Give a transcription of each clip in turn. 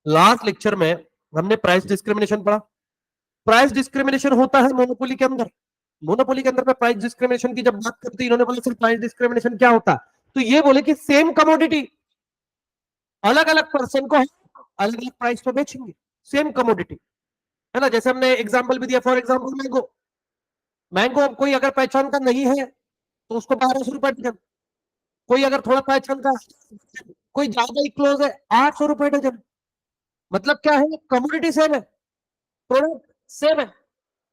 Last lecture में हमने price discrimination पढ़ा। प्राइस डिस्क्रिमिनेशन होता है मोनोपोली के अंदर। मोनोपोली के अंदर में प्राइस डिस्क्रिमिनेशन की जब बात करते हैं, इन्होंने बोला सर प्राइस डिस्क्रिमिनेशन क्या होता है, तो ये बोले कि सेम कमोडिटी अलग अलग पर्सन को अलग अलग प्राइस पे बेचेंगे, सेम कमोडिटी, है ना। जैसे हमने एग्जांपल भी दिया, फॉर एग्जांपल मैंगो। मैंगो कोई अगर पहचान का नहीं है तो उसको 1200 रुपए डजन, कोई अगर थोड़ा पहचान का, कोई ज्यादा ही क्लोज है 800 रुपए डजन। मतलब क्या है, कमोडिटी सेम है, प्रोडक्ट सेम है,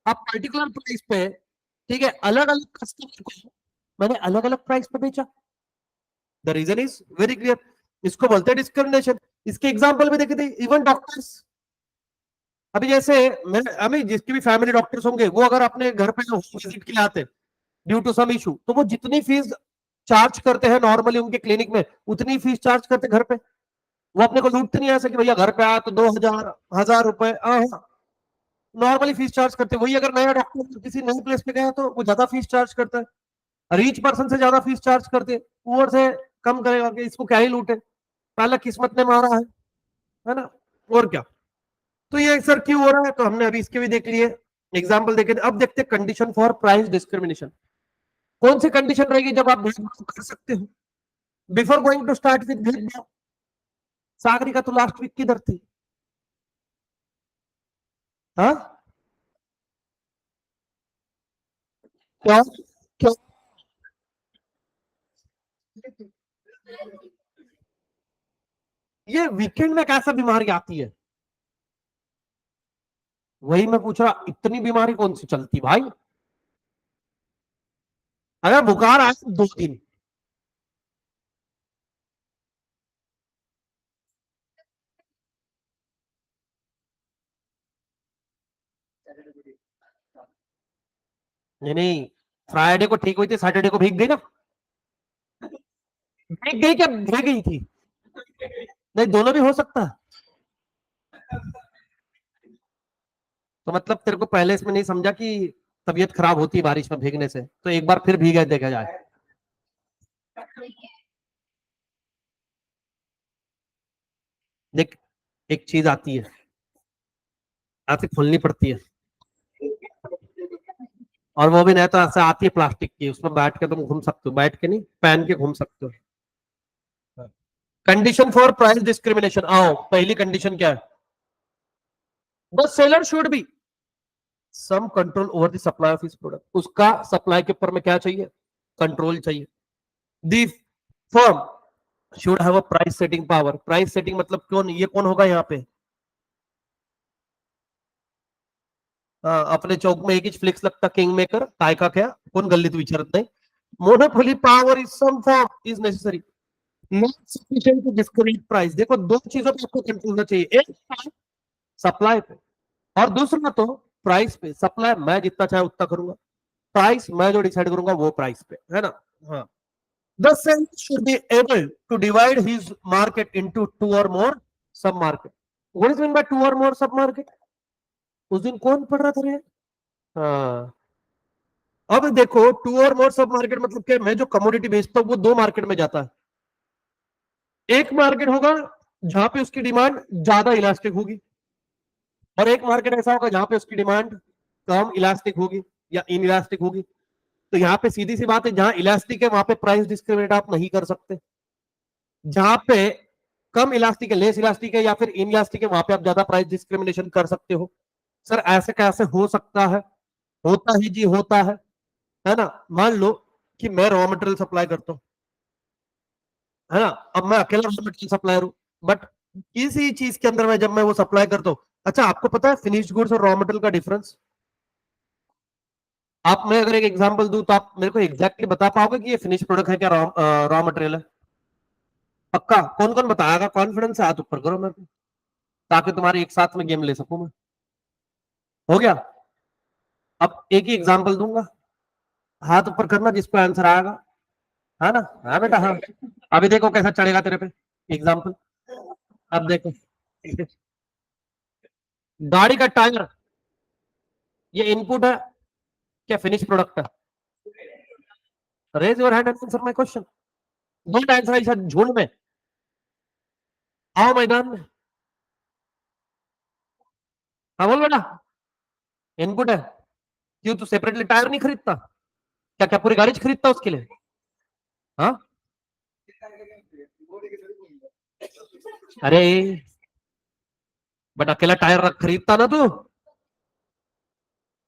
आप पर्टिकुलर प्राइस पे, ठीक है, अलग अलग कस्टमर को मैंने अलग अलग प्राइस पे बेचा। The reason is very clear, इसको बोलते हैं डिस्क्रिमिनेशन। इसके एग्जांपल भी देखे थे, इवन डॉक्टर्स। अभी जैसे मैं, अभी जिसकी भी फैमिली डॉक्टर्स होंगे, वो अगर अपने घर पे विजिट के लिए आते ड्यू टू सम इशू, तो वो जितनी फीस चार्ज करते हैं नॉर्मली उनके क्लिनिक में, उतनी फीस चार्ज करते घर पे। वो अपने को लूटते नहीं, ऐसा कि भैया घर पे आया तो 2000 1000 रुपए, नॉर्मली फीस चार्ज करते। वही अगर नया डॉक्टर किसी नई प्लेस पे गया तो वो ज्यादा फीस चार्ज करता है, रिच पर्सन से ज्यादा फीस चार्ज करते, पुअर से कम करेगा कि इसको क्या ही लूटे, पहला किस्मत ने मारा है ना। और क्या, तो ये सर क्यों हो रहा है, तो हमने अभी इसके भी देख लिए, एग्जाम्पल देखे। अब देखते हैं कंडीशन फॉर प्राइस डिस्क्रिमिनेशन। कौन सी कंडीशन रहेगी जब आप भेदभाव कर सकते हो। Before going to start with भेदभाव, सागरिका तो लास्ट वीक किधर थी? हाँ, क्या क्या? ये वीकेंड में कैसा बीमारी आती है, वही मैं पूछ रहा, इतनी बीमारी कौन सी चलती भाई। अगर बुखार आए 2 दिन, नहीं नहीं, फ्राइडे को ठीक हुई थी, सैटरडे को भीग गई ना। भीग गई क्या भीग गई थी? नहीं, दोनों भी हो सकता है। तो मतलब तेरे को पहले इसमें नहीं समझा कि तबीयत खराब होती है बारिश में भीगने से, तो एक बार फिर भीगे देखा जाए। देख, एक चीज आती है, ऐसे खोलनी पड़ती है, और वो भी नहीं तो ऐसे आती है प्लास्टिक की, उसमें बैठ के तुम घूम सकते हो, बैठ के नहीं, पहन के घूम सकते हो। कंडीशन फॉर प्राइस डिस्क्रिमिनेशन, आओ पहली कंडीशन क्या है, the seller should be some control over the supply of his product. उसका सप्लाई के ऊपर में क्या चाहिए, कंट्रोल चाहिए। The firm should have a price setting power. Price setting मतलब कौन, ये कौन होगा यहाँ पे? अपने चौक में एक ही फ्लिक्स लगता, किंग मेकर काय का क्या, कोण गल्लीत विचारत नाही। Monopoly power is some form is necessary, not sufficient to discriminate price. देखो, दो चीजों पे आपको कंट्रोल होना चाहिए, एक सप्लाई पे और दूसरा तो प्राइस पे। सप्लाई मैं जितना चाहे उतना करूंगा, प्राइस मैं जो डिसाइड करूंगा वो प्राइस पे, है ना। हाँ, the seller should be able to divide his market into two or more sub market. What is mean by two or more sub market? उस दिन कौन पढ़ रहा था रे? हाँ, अब देखो, to or more sub market मतलब क्या, मैं जो कमोडिटी बेचता हूं वो दो मार्केट में जाता है। एक मार्केट होगा जहां पे उसकी डिमांड ज्यादा इलास्टिक होगी, और एक मार्केट ऐसा होगा जहां पे उसकी डिमांड कम इलास्टिक होगी या इन इलास्टिक होगी। तो यहाँ पे सीधी सी बात है, जहां इलास्टिक है वहां पे प्राइस डिस्क्रिमिनेट आप नहीं कर सकते, जहां पे कम इलास्टिक है, लेस इलास्टिक है या फिर इन इलास्टिक है, वहां पे आप ज्यादा प्राइस डिस्क्रिमिनेशन कर सकते हो। सर ऐसे कैसे हो सकता है? होता ही जी होता है ना। मान लो कि मैं रॉ मटेरियल सप्लाई करता हूँ, है ना। अब मैं अकेला रॉ मटेरियल सप्लायर हूँ, बट किसी चीज के अंदर में जब मैं वो सप्लाई करता हूँ, अच्छा आपको पता है फिनिश्ड गुड्स और रॉ मटेरियल का डिफरेंस? आप, मैं अगर एक एग्जांपल दूं तो आप मेरे को एग्जैक्टली बता पाओगे कि ये फिनिश प्रोडक्ट है क्या रॉ मटेरियल है? पक्का? कौन कौन बताएगा, कॉन्फिडेंस से हाथ ऊपर करो मेरे को, ताकि तुम्हारे एक साथ में गेम ले सकूं मैं। हो गया? अब एक ही एग्जांपल दूंगा, हाथ ऊपर करना जिसको आंसर आएगा, है ना। हाँ बेटा हाँ, अभी देखो कैसा चढ़ेगा तेरे पे एग्जांपल। अब देखो, गाड़ी का टायर, ये इनपुट है क्या फिनिश प्रोडक्ट है? Raise your hand and answer my question. Don't answer ऐसा झूठ में, आओ मैदान में। हाँ बोल बेटा, इनपुट है। क्यों तू सेपरेटली टायर नहीं खरीदता? क्या क्या पूरी गाड़ी खरीदता उसके लिए? हाँ अरे बट अकेला टायर खरीदता ना तू।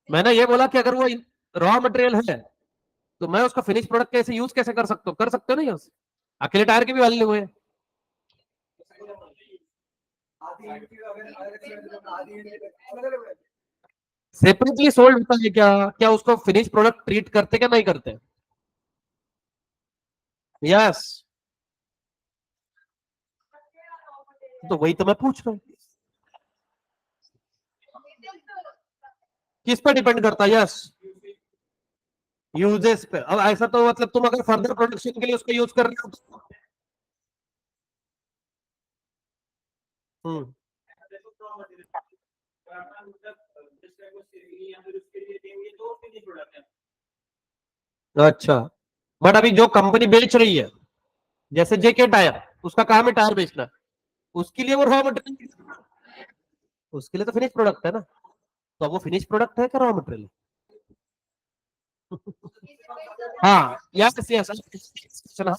मैंने ये बोला कि अगर वो रॉ मटेरियल है तो मैं उसका फिनिश प्रोडक्ट कैसे यूज कैसे कर सकता हूँ? कर सकते हो नहीं यूज? अकेले टायर की भी वैल्यू है। सेपरेटली सोल्ड होता है क्या? क्या उसको फिनिश प्रोडक्ट ट्रीट करते क्या नहीं करते? यस, तो वही तो मैं पूछ रहा हूँ। किस पे डिपेंड करता है? यस, यूजेस पे। अब ऐसा तो मतलब तुम अगर फर्दर प्रोडक्शन के लिए उसको यूज कर रहे हो तो हम्म, अच्छा। बट अभी जो कंपनी बेच रही है, जैसे जेके टायर, उसका काम है टायर बेचना, उसके लिए वो रॉ मटेरियल, उसके लिए तो फिनिश प्रोडक्ट है ना। तो अब वो फिनिश प्रोडक्ट है क्या रॉ मटेरियल? हाँ यस यस,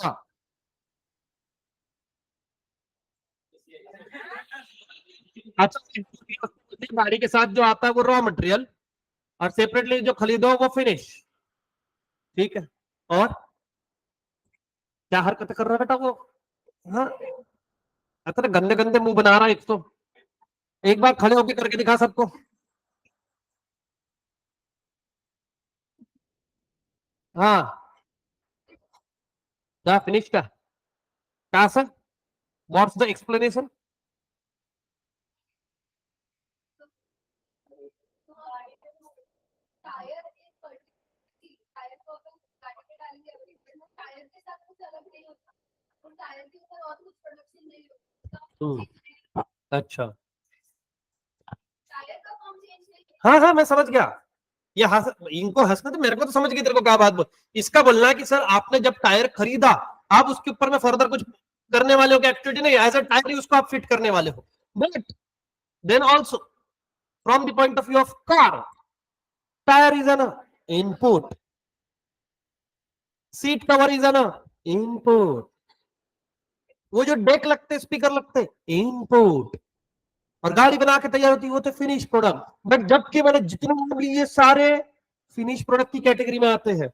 हाँ। अच्छा, गाड़ी के साथ जो आता है वो रॉ मटेरियल, और सेपरेटली जो खरीदो वो फिनिश। ठीक है। और क्या हरकत कर रहा है बेटा वो? हाँ, इतने गंदे गंदे मुंह बना रहा है एक तो। एक बार खड़े होके करके दिखा सबको। हाँ, क्या फिनिश का? क्या सर? What's the explanation? अच्छा, हाँ हाँ मैं समझ गया। ये हंस, इनको हंसना तो, मेरे को तो समझ गई तेरे को क्या बात बोल। इसका बोलना है कि सर आपने जब टायर खरीदा, आप उसके ऊपर में फर्दर कुछ करने वाले हो क्या एक्टिविटी? नहीं, एज अ टायर ही उसको आप फिट करने वाले हो। But then also from the point of view of car, tyre is an input, seat cover is an input, वो जो डेक लगते स्पीकर लगते इनपुट, और गाड़ी बना के तैयार होती है वो तो फिनिश प्रोडक्ट। बट जबकि मैंने जितने भी ये सारे फिनिश प्रोडक्ट की कैटेगरी में आते हैं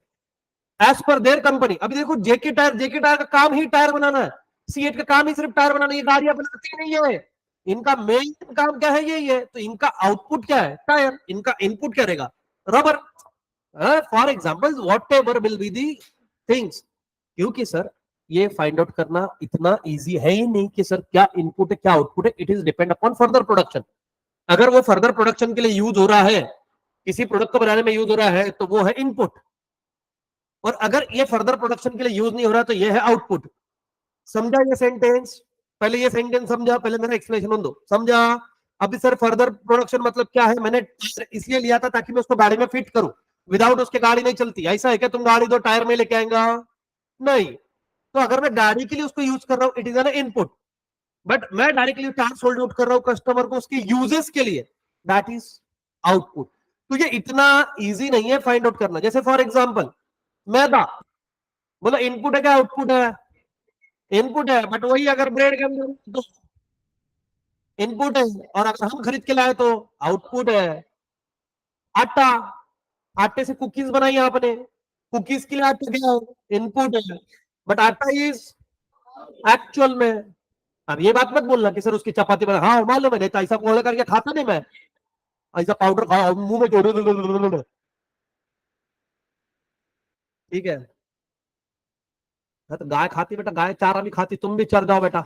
एज पर देयर कंपनी। अभी देखो जेके टायर का काम ही टायर बनाना है, सीएट का काम ही सिर्फ टायर बनाना, ये गाड़ियां बनाती नहीं है। इनका मेन काम क्या है? ये तो इनका आउटपुट क्या है? टायर। इनका इनपुट क्या रहेगा? Rubber. For example what ever will be the things. क्योंकि सर ये फाइंड आउट करना इतना इजी है ही नहीं कि सर क्या इनपुट है क्या आउटपुट है। It is depend upon further production. अगर वो फर्दर प्रोडक्शन के लिए यूज हो रहा है, किसी प्रोडक्ट को बनाने में यूज हो रहा है, तो वो है इनपुट। और अगर ये फर्दर प्रोडक्शन के लिए यूज नहीं हो रहा तो ये है आउटपुट। समझा ये सेंटेंस? पहले ये सेंटेंस समझा, पहले मेरा एक्सप्लेनेशन दो, समझा? अभी सर फर्दर प्रोडक्शन मतलब क्या है? मैंने इसलिए लिया था ताकि मैं उसको गाड़ी में फिट करूं, विदाउट उसके गाड़ी नहीं चलती। ऐसा है क्या तुम गाड़ी दो टायर में लेके आएगा? नहीं। तो अगर मैं गाड़ी के लिए उसको यूज कर रहा हूं, it is an input. But मैं डायरेक्टली टायर सोल्ड आउट कर रहा हूं कस्टमर को उसके यूजेस के लिए, दैट इज आउटपुट। तो ये इतना इजी नहीं है फाइंड आउट करना। जैसे फॉर एग्जाम्पल मैदा, बोला इनपुट है क्या आउटपुट है? इनपुट है। बट वही अगर ब्रेड के अंदर तो इनपुट है, और अगर हम खरीद के लाए तो आउटपुट है। आटा, आटे से कुकीज बनाई आपने, कुकीज के लिए आटा क्या है? इनपुट है। बट आटा इज एक्चुअल में। अब ये बात मत बोलना कि सर उसकी चपाती बना, हाँ मालूम है, नहीं तो ऐसा बोल करके खाता नहीं मैं, ऐसा पाउडर खा मुंह में जोड़। ठीक है। हाँ, तो गाय खाती बेटा, गाय चारा भी खाती, तुम भी चर जाओ बेटा,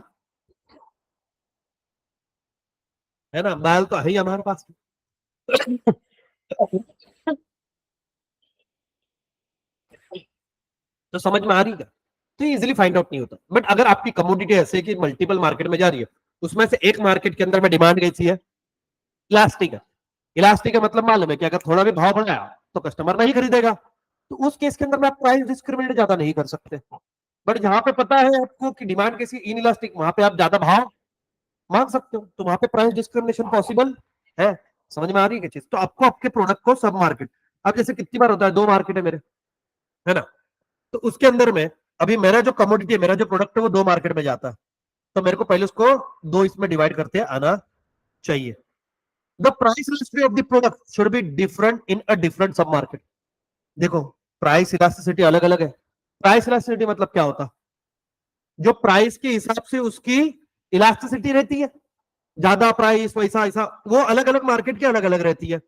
है ना? बैल तो है ही हमारे पास। तो समझ में आ रही है? तो इजिली फाइंड आउट नहीं होता। बट अगर आपकी कमोडिटी ऐसे कि मल्टीपल मार्केट में जा रही है, उसमें से एक मार्केट के अंदर में डिमांड कैसी है? इलास्टिक है। इलास्टिक का मतलब मालूम है कि अगर थोड़ा भी भाव बढ़ाया तो कस्टमर नहीं खरीदेगा। तो उस केस के अंदर में आप प्राइस डिस्क्रिमिनेट ज्यादा नहीं कर सकते। बट जहां पे पता है आपको कि डिमांड कैसी इन इलास्टिक, वहां पे आप ज्यादा भाव मांग सकते हो, तो वहां पे प्राइस डिस्क्रिमिनेशन पॉसिबल है। समझ में आ रही है क्या चीज? तो आपको आपके प्रोडक्ट को सब मार्केट, अब जैसे कितनी बार होता है, दो मार्केट है मेरे, है ना, तो उसके अंदर में अभी मेरा जो कमोडिटी है, मेरा जो प्रोडक्ट है वो दो मार्केट में जाता है, तो मेरे को पहले उसको दो इसमें डिवाइड करते आना चाहिए. The price elasticity of the product should be different in a different सब मार्केट. देखो, प्राइस इलास्टिसिटी अलग अलग है. प्राइस इलास्टिसिटी मतलब क्या होता है? जो प्राइस के हिसाब से उसकी इलास्टिसिटी रहती ज्यादा प्राइस वैसा ऐसा, वो अलग अलग मार्केट की अलग अलग रहती है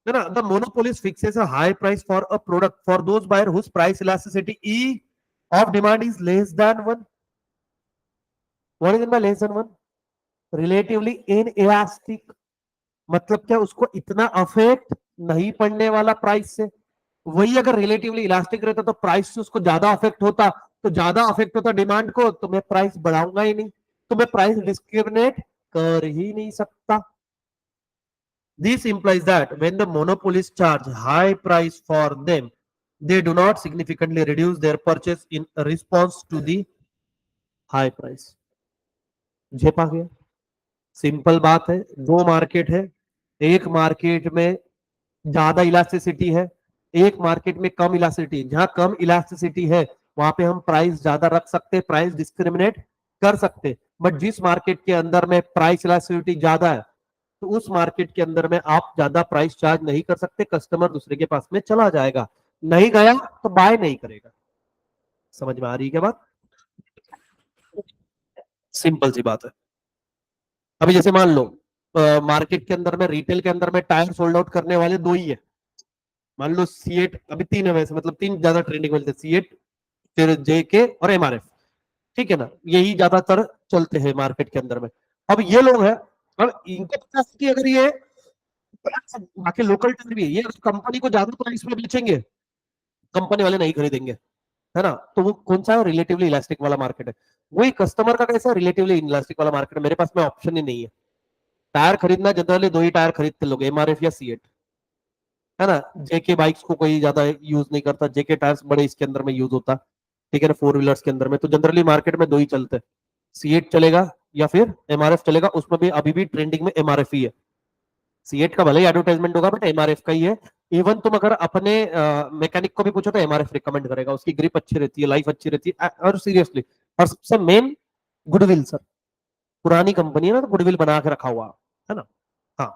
ना. The monopolist fixes a high price for a product for those buyer whose price elasticity e of demand is less than one. What is in by less than one? Relatively inelastic, मतलब क्या, उसको इतना affect नहीं पड़ने वाला price से. वही अगर रिलेटिवली इलास्टिक रहता तो प्राइस से उसको ज्यादा अफेक्ट होता, तो ज्यादा अफेक्ट होता डिमांड को, तो मैं प्राइस बढ़ाऊंगा ही नहीं, तो मैं प्राइस डिस्क्रिमिनेट कर ही नहीं सकता. This implies that when the monopolists charge high price for them, they do not significantly reduce their purchase in response to the high price. झेप आ गया. सिंपल बात है, दो मार्केट है, एक मार्केट में ज्यादा इलास्टिसिटी है, एक मार्केट में कम इलास्टिसिटी. जहां कम इलास्टिसिटी है वहां पे हम प्राइस ज्यादा रख सकते, प्राइस डिस्क्रिमिनेट कर सकते. बट जिस मार्केट के अंदर में प्राइस इलास्टिसिटी ज्यादा है, तो उस मार्केट के अंदर में आप ज्यादा प्राइस चार्ज नहीं कर सकते, कस्टमर दूसरे के पास में चला जाएगा, नहीं गया तो बाय नहीं करेगा. समझ में आ रही है क्या बात? सिंपल सी बात है. अभी जैसे मान लो मार्केट के अंदर में, रिटेल के अंदर में टायर सोल्ड आउट करने वाले दो ही है. मान लो C8, अभी तीन है वैसे, मतलब तीन ज्यादा ट्रेंडिंग में, C8, फिर JK और MRF. ठीक है ना, यही ज्यादातर चलते हैं मार्केट के अंदर में. अब ये लोग हैं, अब इनको पता है कि अगर ये बाकी लोकल टायर भी है, ये कंपनी को ज्यादा प्राइस में बेचेंगे, कंपनी वाले नहीं खरीदेंगे, है ना. तो वो कौन सा है? रिलेटिवली इलास्टिक वाला मार्केट है. वही कस्टमर का कैसा रिलेटिवली इलास्टिक वाला मार्केट है. मेरे पास में ऑप्शन ही नहीं है. टायर खरीदना जनरली दो ही टायर खरीदते लोग, MRF या C8, है ना. JK बाइक्स को कोई ज्यादा यूज नहीं करता, JK टायर्स बड़े इसके अंदर में यूज होता, ठीक है ना, फोर व्हीलर्स के अंदर में. तो जनरली मार्केट में दो ही चलते हैं, C8 चलेगा या फिर MRF चलेगा. उसमें भी अभी भी ट्रेंडिंग में MRF ही है. C8 का भले ही एडवर्टाइजमेंट होगा, बट MRF का ही है. इवन तुम अगर अपने मैकेनिक को भी पूछो तो MRF रिकमेंड करेगा, उसकी ग्रिप अच्छी रहती है, लाइफ अच्छी रहती है, और सीरियसली, और सबसे मेन, गुडविल सर. पुरानी कंपनी है ना, तो गुडविल बना के रखा हुआ है ना. हाँ.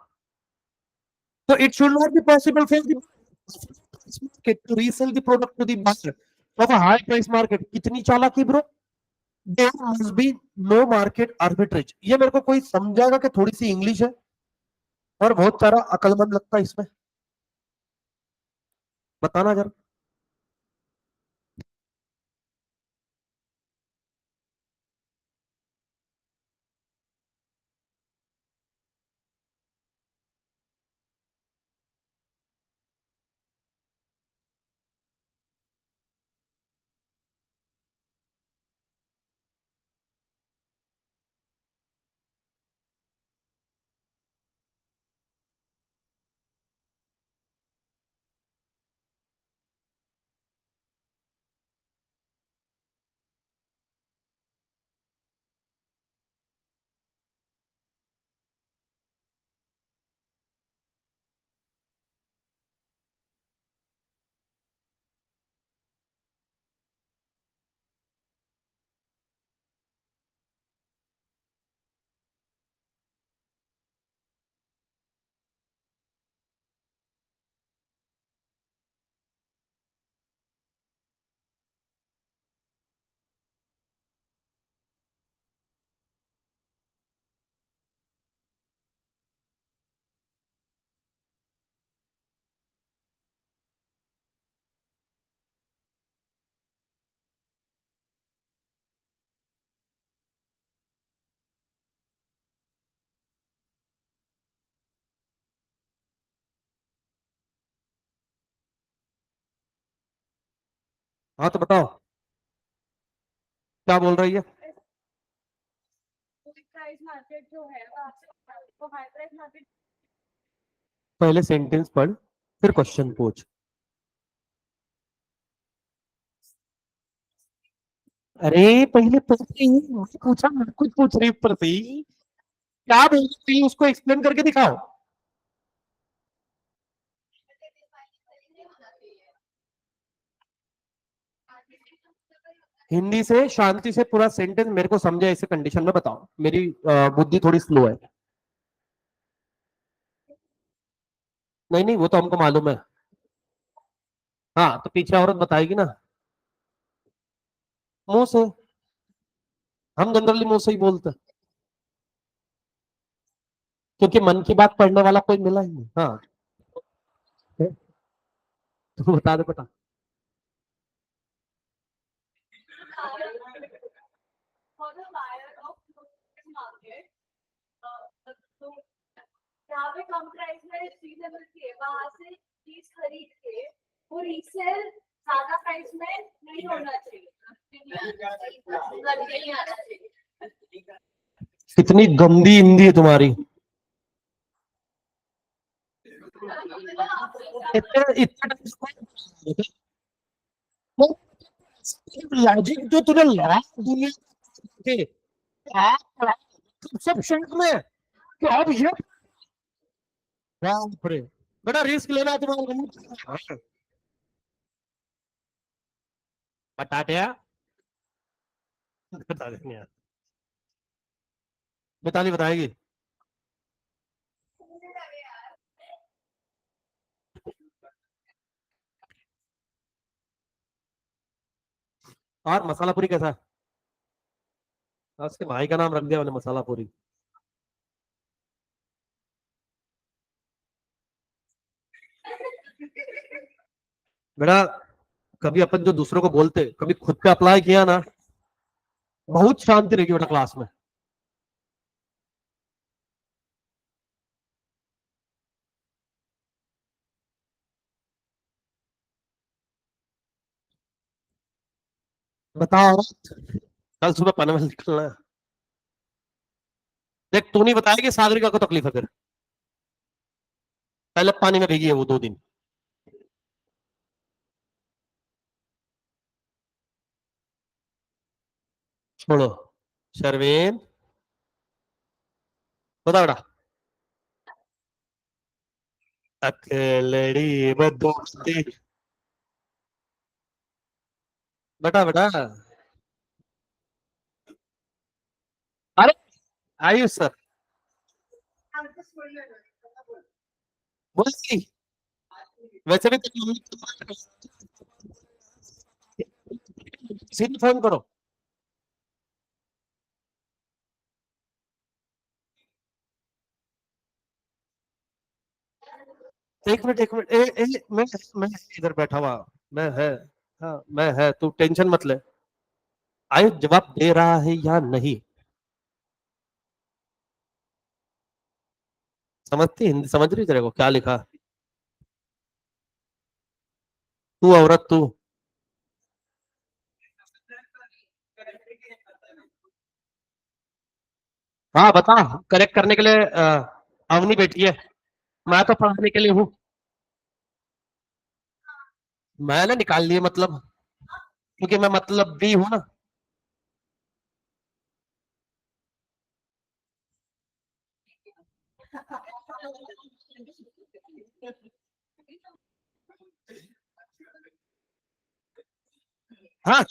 तो it should not be possible for the market to resell the product to the market of a high price market. कितनी चालाकी bro. There must be no market arbitrage. ये मेरे को कोई समझाएगा कि थोड़ी सी इंग्लिश है और बहुत सारा अकलमंद लगता है इसमें, बताना जरा. हाँ तो बताओ, क्या बोल रही है. पहले सेंटेंस पढ़, फिर क्वेश्चन पूछ. अरे पहले पूछ रही हूँ, पूछा, मैं कुछ पूछ रही ऊपर से ही. क्या बोल रही है उसको एक्सप्लेन करके दिखाओ. हिंदी से शांति से पूरा सेंटेंस मेरे को समझे ऐसे कंडीशन में बताओ, मेरी बुद्धि थोड़ी स्लो है। नहीं नहीं, वो तो हमको मालूम है। हाँ तो पीछे औरत बताएगी ना, मुंह से। हम जनरली मुंह से ही बोलते हैं, क्योंकि मन की बात पढ़ने वाला कोई मिला ही नहीं। हाँ तू बता दे बता। यहाँ पे कम प्राइस में चीजें मिलती है, वहां से चीज खरीद के वो रीसेल ज्यादा प्राइस में नहीं होना चाहिए, नहीं आना चाहिए। कितनी गंदी हिंदी है तुम्हारी। इतने इतने लॉजिक जो तूने लड़ा दुनिया के, सब शर्ट में कि अब ये बाप रे, बड़ा रिस्क लेना है तुम्हारा। बटाटिया बता देंगे यार, मिताली बताएगी। और मसाला पूरी कैसा है? उसके भाई का नाम रख दिया मैंने, मसाला पूरी। बेटा कभी अपन जो दूसरों को बोलते कभी खुद पे अप्लाई किया ना, बहुत शांति रहेगी बेटा क्लास में। बताओ, कल सुबह पनवेल निकलना है। देख तू नहीं बताया कि सागरिका को तकलीफ है, फिर पहले पानी में भीगी है वो 2 दिन। छोड़ो, शर्वेन बता बेटा। अकेलड़ी दोस्ती। बेटा बेटा, अरे आयुष सर बोल, वैसे भी सीधे फोन करो। एक मिनट मैं इधर बैठा हुआ, मैं है। हाँ मैं है, तू टेंशन मत ले। आयुष जवाब दे रहा है या नहीं? समझती हिंदी समझ रही तेरे को क्या लिखा? तू औरत तू। हाँ बता, करेक्ट करने के लिए अवनी बैठी है, मैं तो पढ़ाने के लिए हूँ। मैंने निकाल लिए मतलब, क्योंकि मैं मतलब भी हूँ ना। हाँ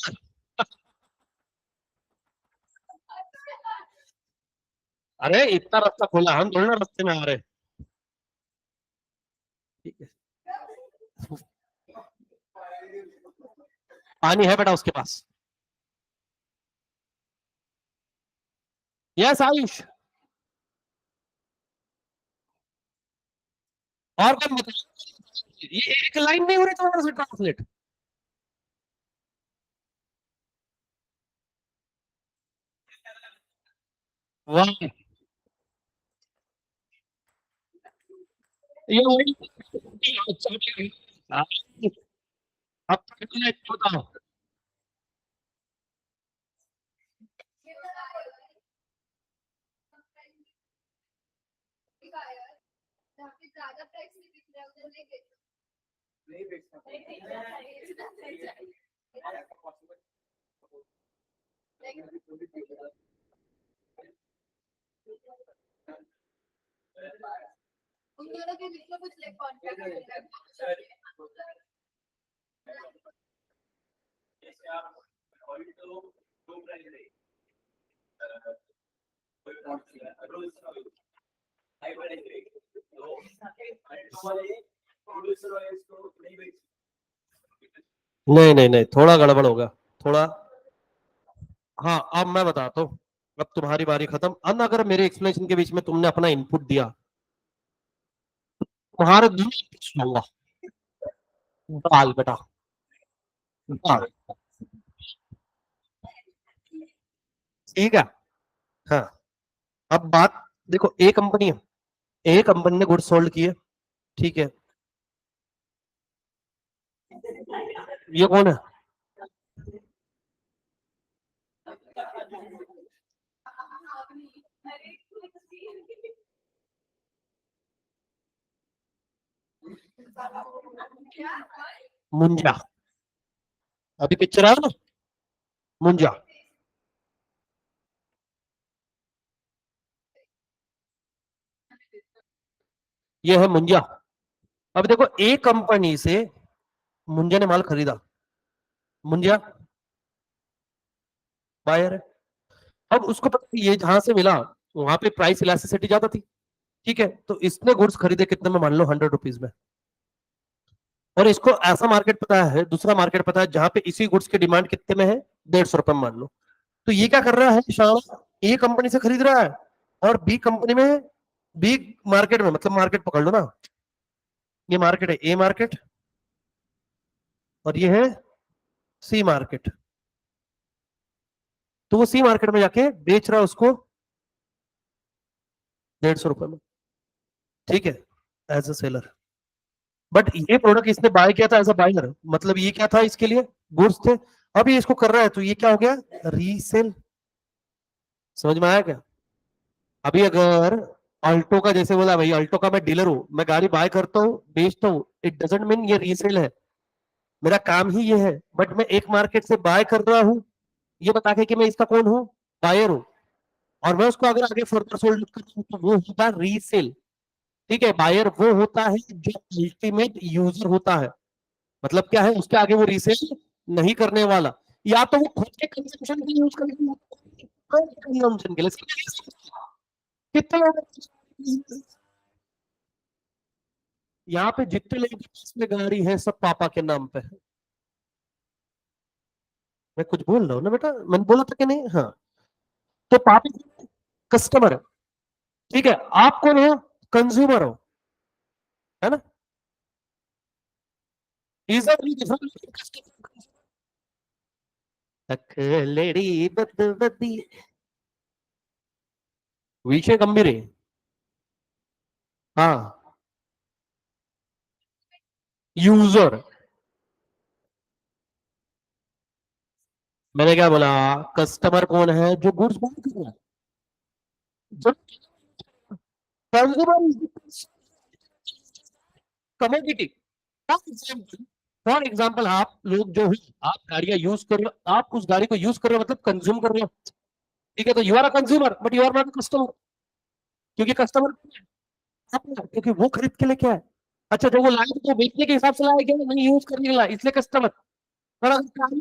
अरे इतना रास्ता खोला, हम थोड़ी ना रास्ते में आ रहे। ठीक है, पानी है बेटा उसके पास। यस आयुष। और कौन बता, ये एक लाइन नहीं हो रही तुम्हारे से ट्रांसलेट। वाह, ये वही। हाँ, अब बताओ। ज्यादा प्राइस में दिख रहा है उधर नहीं बेचना, नहीं बेचना। उन दोनों के बीच में कुछ कॉन्ट्रैक्ट नहीं नहीं नहीं, थोड़ा गड़बड़ होगा थोड़ा। हाँ अब मैं बताता हूँ, अब तुम्हारी बारी खत्म। अन अगर मेरे एक्सप्लेनेशन के बीच में तुमने अपना इनपुट दिया, तुम्हारे दूंगा दाल बेटा, दाल। ठीक है। हाँ अब बात देखो, ए कंपनी है, ए कंपनी ने गुड्स सोल्ड किए, ठीक है। ये कौन है? मुंजा। अभी पिक्चर आया ना, मुंजा। ये है मुंजा। अब देखो ए कंपनी से मुंजा ने माल खरीदा, मुंजा बायर है। अब उसको पता है ये जहां से मिला वहां पे प्राइस इलास्टिसिटी ज्यादा थी, ठीक है। तो इसने गुड्स खरीदे कितने में, मान लो 100 रुपीज में। और इसको ऐसा मार्केट पता है, दूसरा मार्केट पता है जहां पे इसी गुड्स की डिमांड कितने में है, 150 रुपए में मान लो। तो ये क्या कर रहा है, शाम ए कंपनी से खरीद रहा है और बी कंपनी में, बी मार्केट में, मतलब मार्केट पकड़ लो ना, ये मार्केट है ए मार्केट और ये है सी मार्केट। तो वो सी मार्केट में जाके बेच रहा है उसको 150 रुपए में, ठीक है, एज अ सेलर। बट ये प्रोडक्ट इसने बाय किया था एज अ बायर, मतलब ये क्या था इसके लिए, गुड्स थे। अब ये इसको कर रहा है तो ये क्या हो गया, रीसेल। समझ में आया क्या? अभी अगर अल्टो का, जैसे बोला भाई अल्टो का मैं डीलर हूं, मैं गाड़ी बाय करता हूँ बेचता हूँ, इट डजेंट मीन ये रीसेल है, मेरा काम ही ये है। बट मैं एक मार्केट से बाय कर रहा हूँ ये बता के कि मैं इसका कौन हूँ, बायर हूँ, और मैं उसको अगर आगे फर्दर सोल्ड करता हूँ तो वो होता है रीसेल। ठीक है, बायर वो होता है जो अल्टीमेट यूजर होता है, मतलब क्या है, उसके आगे वो रीसेल नहीं करने वाला, या तो वो खुद के कंजम्पशन के लिए यूज करेगा, कंजम्पशन के लिए। कितने लोग, यहाँ पे जितने लोगों के पास में गाड़ी है सब पापा के नाम पे है। मैं कुछ बोल रहा हूँ ना बेटा, मैंने बोला था कि नहीं? हाँ। तो पापा कस्टमर है, ठीक है, आप कौन हो, कंज्यूमर हो, है ना? Is that different? लेडी बदबदी, विषय गंभीर है। हाँ, यूजर। मैंने क्या बोला, कस्टमर कौन है, जो गुड्स बाय कर रहा है, जो कंज्यूमर, कमोडिटी। फॉर एग्जाम्पल आप लोग जो है, आप गाड़ियां यूज कर रहे हो, आप उस गाड़ी को यूज कर रहे हो मतलब कंज्यूम कर रहे हो, ठीक है। तो you are a consumer but you are not customer, क्योंकि कस्टमर, क्योंकि वो खरीद के लेके आए। अच्छा, जो वो लाए तो बेचने के हिसाब से लाए, क्या नहीं यूज करने के लिए, इसलिए कस्टमर। और अगर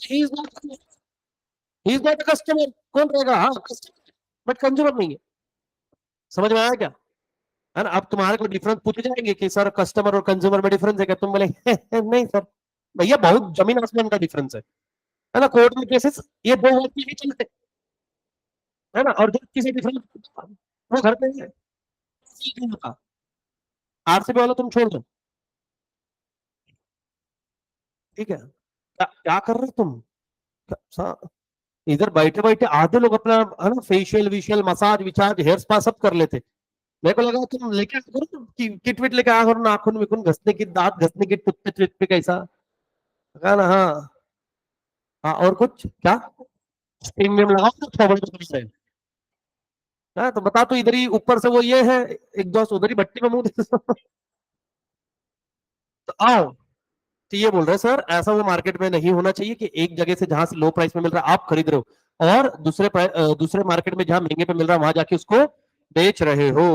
he is not a customer, कौन रहेगा, हाँ कस्टमर, बट कंज्यूमर नहीं है। समझ में आया क्या? है ना? अब तुम्हारे को डिफरेंस पूछे जाएंगे कि सर कस्टमर और कंज्यूमर में डिफरेंस है क्या, तुम बोले नहीं सर, भैया बहुत जमीन आसमान का डिफरेंस है ना? कोर्ट में केसेस ये दो वर्ड में नहीं चलते, है ना? और जो किसी डिफरेंस वो घर पे है, आरसीबी वाला तुम छोड़ दो, ठीक है। क्या कर रहे हो तुम? इधर बैठे बैठे आधे लोग अपना, है ना, फेशियल विशियल मसाज विचाज हेयर स्पा सब कर लेते। मेरे को लगा तुम लेके आ करो किट विट लेके आ करो, नाखून विखून घसने की, दांत घसने की, टूथपेस्ट विथपेस्ट कैसा, है ना? हाँ हाँ, और कुछ क्या, स्टीम विम लगाओ ना थोबड़े से। हाँ तो बता, तो इधर ही ऊपर से वो ये है एग्जॉस्ट, उधर ही भट्टी में मुंह दे दो। तो आओ, तो ये बोल रहे हैं सर ऐसा वो मार्केट में नहीं होना चाहिए कि एक जगह से जहां से लो प्राइस में मिल रहा है आप खरीद रहे हो और दूसरे मार्केट में जहां महंगे पे मिल रहा है वहां जाके उसको बेच रहे हो।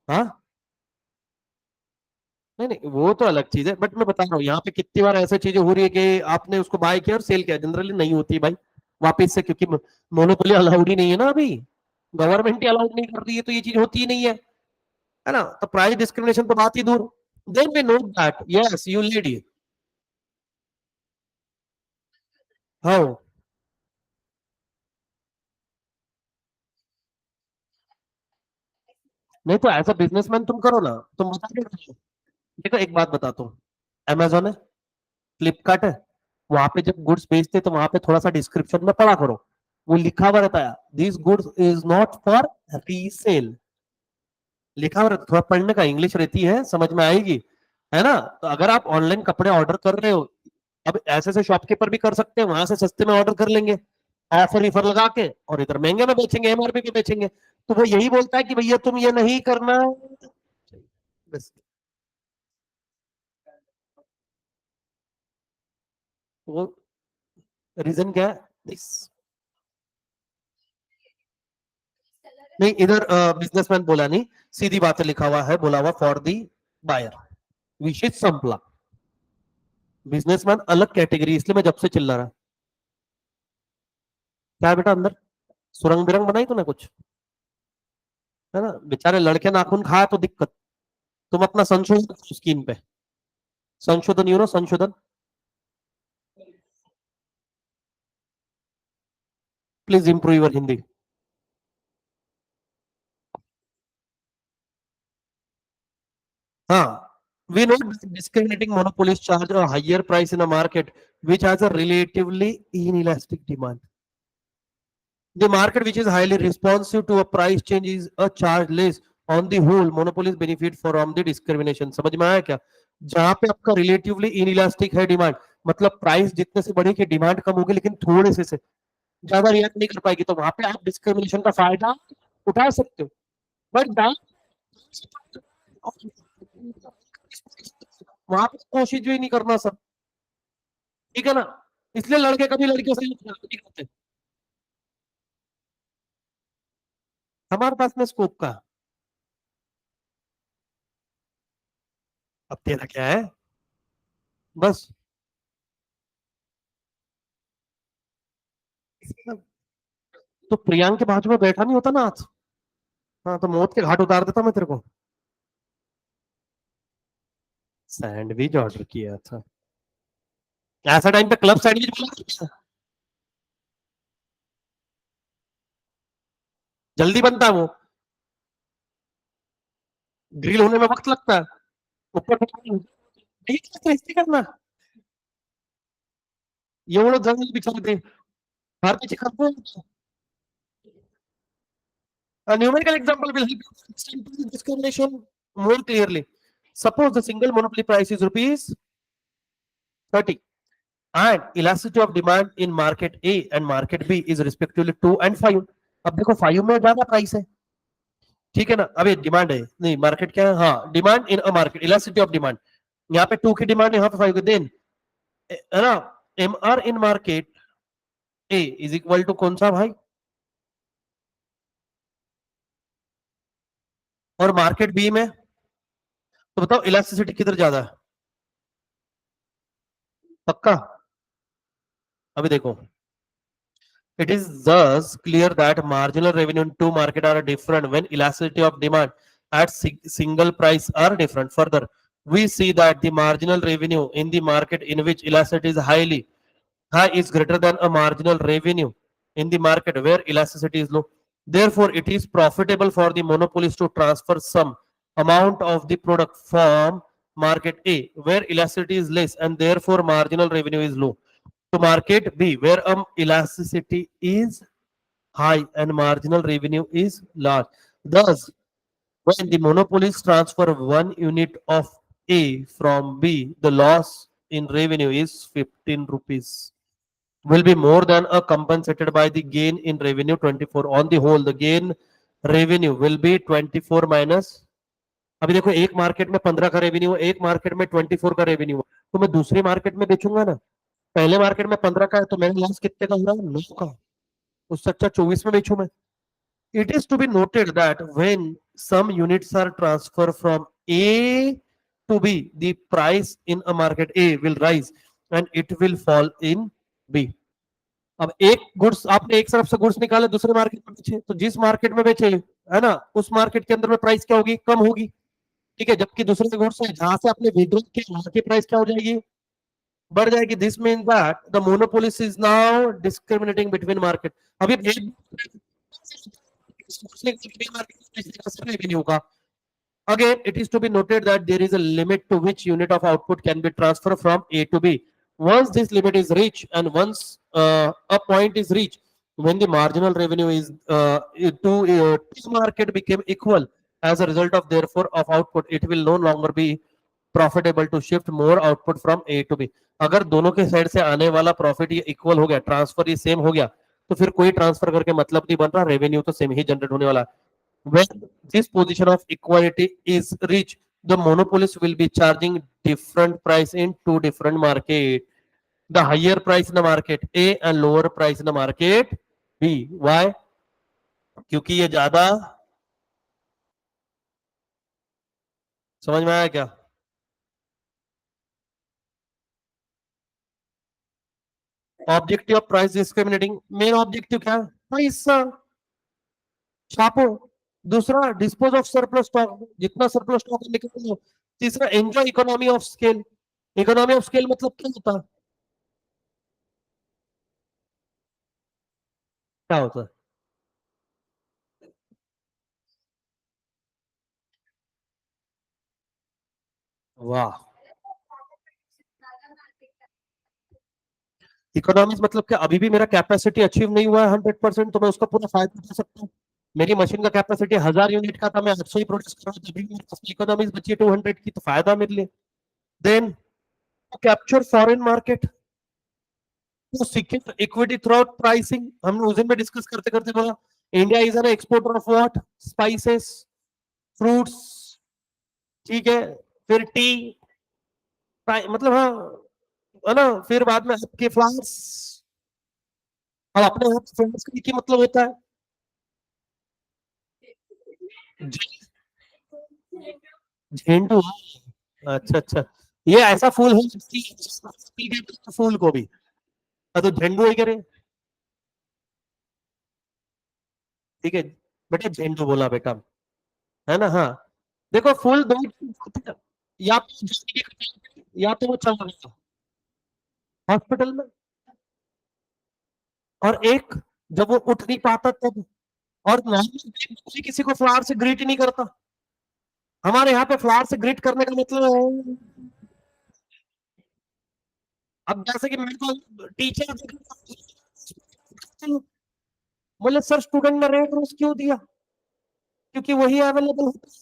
हाँ नहीं नहीं, वो तो अलग चीज है, बट मैं बता रहा हूँ यहाँ पे कितनी बार ऐसी चीजें हो रही है कि आपने उसको बाय किया और सेल किया, जनरली नहीं होती भाई वापस से, क्योंकि मोनोपोली अलाउड ही नहीं है ना अभी, गवर्नमेंट ही अलाउड नहीं कर रही है, तो ये चीज होती ही नहीं है ना। तो प्राइस डिस्क्रिमिनेशन तो बात ही दूर। Then we note that yes you lady how. नहीं तो एज अ बिजनेसमैन तुम करो ना, तुम बता दो। देखो एक बात बताता हूँ, अमेजोन है, फ्लिपकार्ट है, वहां पे जब गुड्स बेचते तो वहां पे थोड़ा सा डिस्क्रिप्शन में पढ़ा करो, वो लिखा हुआ रहता है, this goods is not for resale, लिखा हुआ रहता है, थोड़ा पढ़ने का इंग्लिश रहती है, समझ में आएगी, है ना। तो अगर आप ऑनलाइन कपड़े ऑर्डर कर रहे हो, अब ऐसे से शॉपकीपर भी कर सकते हैं, वहां से सस्ते में ऑर्डर कर लेंगे ऑफर इफर लगा के, और इधर महंगे में बेचेंगे, एमआरपी पे बेचेंगे, तो वो यही बोलता है कि भैया तुम ये नहीं करना, बस। वो रीजन क्या है नहीं, इधर बिजनेसमैन बोला नहीं, सीधी बात है, लिखा हुआ है, बोला हुआ फॉर दी बायर, विशित संपला, बिजनेसमैन अलग कैटेगरी, इसलिए मैं जब से चिल्ला रहा। क्या है बेटा अंदर, सुरंग बिरंग बनाई तूने कुछ, है ना, बेचारे लड़के नाखून खाए तो दिक्कत, तुम अपना संशोधन स्कीम पे, संशोधन यूरो संशोधन, प्लीज इंप्रूव योर हिंदी। हाँ, we know that discriminating monopolies charge a higher price in a market which has a relatively inelastic demand. The market which is highly responsive to a price change is a charge less. On the whole, monopolies benefit from the discrimination. समझ में आया क्या? जहां पे आपका relatively inelastic है demand, मतलब price जितने से बढ़ेगी डिमांड कम होगी, लेकिन थोड़े से ज्यादा रिएक्ट नहीं कर पाएगी, तो वहां पे आप डिस्क्रिमिनेशन का फायदा उठा सकते हो। बट वहां पे कोशिश भी नहीं करना सर, ठीक है ना, इसलिए लड़के कभी लड़कियों से नहीं करते, हमारे पास में स्कोप का। अब तेरा क्या है, बस तो प्रियांक के बाजू में बैठा नहीं होता ना आज, हाँ तो मौत के घाट उतार देता मैं तेरे को। सैंडविच ऑर्डर किया था, ऐसा टाइम पे क्लब सैंडविच बोला, जल्दी बनता है वो, ग्रिल होने में वक्त लगता है, ऊपर ऐसे करना, एवढं जंगल बिछाते भारतीय खाते। A numerical example will help you understand discrimination more clearly. Suppose the single monopoly price is rupees 30 and elasticity of demand in market A and market B is respectively 2 and 5. अब देखो 5 में ज्यादा प्राइस है, ठीक है ना, अब ये डिमांड है, नहीं मार्केट क्या है, हाँ demand in a market, elasticity of demand, यहाँ पे 2 की डिमांड, यहाँ पे 5 की, देन है ना, M R in market A is equal to कौन सा भाई, और मार्केट बी में, तो बताओ इलास्टिसिटी किधर ज्यादा है, पक्का। अभी देखो, it is thus clear that marginal revenue in two markets are different when elasticity of demand at single price are different. Further, we see that the marginal revenue in the market in which elasticity is highly high is greater than a marginal revenue in the market where elasticity is low. Therefore, it is profitable for the monopolist to transfer some amount of the product from market A, where elasticity is less and therefore marginal revenue is low, to market B, where elasticity is high and marginal revenue is large. Thus, when the monopolist transfer one unit of A from B, the loss in revenue is 15 rupees. Will be more than a compensated by the gain in revenue 24. On the whole, the gain revenue will be 24 minus, अभी देखो एक market में 15 का revenue, एक market में 24 का revenue, तो मैं दूसरी मार्केट में बेचूंगा ना, पहले मार्केट में 15 का है तो मेरा लॉस कितने का हो रहा है, 9 का, उससे अच्छा 24 में बेचू मैं। It is to be noted that when some units are transferred from A to B, the price in a market A will rise and it will fall in B. अब एक गुड्स आपने एक तरफ से गुड्स निकाले दूसरे market में बेचे, तो जिस मार्केट में बेचे है ना उस मार्केट के अंदर में प्राइस क्या होगी, कम होगी, ठीक है, जबकि दूसरे गुड्स है जहां से आपने विड्रॉ किया वहां की प्राइस क्या हो जाएगी, बढ़ जाएगी. This mean that the monopolist is now discriminating between market. अभी नहीं होगा. Again, it is to be noted that there is a limit to which unit of output can be transferred from A to B. Once this limit is reached, and once a point is reached, when the marginal revenue is to market became equal as a result of therefore of output, it will no longer be profitable to shift more output from A to B. अगर दोनों के side से आने वाला profit ये equal हो गया, transfer ये सेम हो गया, तो फिर कोई ट्रांसफर करके मतलब नहीं बन रहा, रेवेन्यू तो सेम ही जनरेट होने वाला. When this position of equality is reached, the monopolist will be charging different price in two different market. The higher price in the market A and lower price in the market B. Why? क्योंकि ये ज्यादा, समझ में आया क्या? Objective of price discriminating, main objective क्या है, पैसा छापो. दूसरा डिस्पोज ऑफ सरप्लस स्टॉक, जितना सरप्लस स्टॉक निकल लो. तीसरा enjoy economy of scale. Economy of scale मतलब क्या होता है, क्या होता है? वाह. इकोनॉमिक्स मतलब क्या, अभी भी मेरा कैपेसिटी अचीव नहीं हुआ है 100%, तो मैं उसका पूरा फायदा उठा सकता हूँ. मेरी मशीन का कैपेसिटी 1000 यूनिट का था, मैं 800 ही प्रोड्यूस कर रहा हूँ, अभी मेरे पास इकोनॉमिक्स बची है 200 की, तो फायदा मेरे लिए. Then capture foreign market, to secure equity throughout pricing. हमने उस दिन में डिस्कस करते करते बोला India is an exporter of what, spices, fruits, ठीक है, फिर टी, मतलब हाँ, है ना, फिर बाद में आपके फ्लावर्स. अब अपने यहाँ फ्लावर्स का एक ही मतलब होता है, झेंडू. अच्छा अच्छा, ये ऐसा फूल है जिसकी फूल को भी, तो झेंडू ही करे, ठीक है. बेटा झेंडू बोला बेटा, है ना. हाँ, देखो फूल दो, या तो या तो वो चल रहा हॉस्पिटल में, और एक जब वो उठ नहीं पाता तब. और नॉर्मल किसी को फ्लावर से ग्रीट ही नहीं करता. हमारे यहाँ पे फ्लावर से ग्रीट करने का मतलब है, अब जैसे कि मेरे को टीचर बोले सर स्टूडेंट ने रेड रोज क्यों दिया, क्योंकि वही अवेलेबल होता है,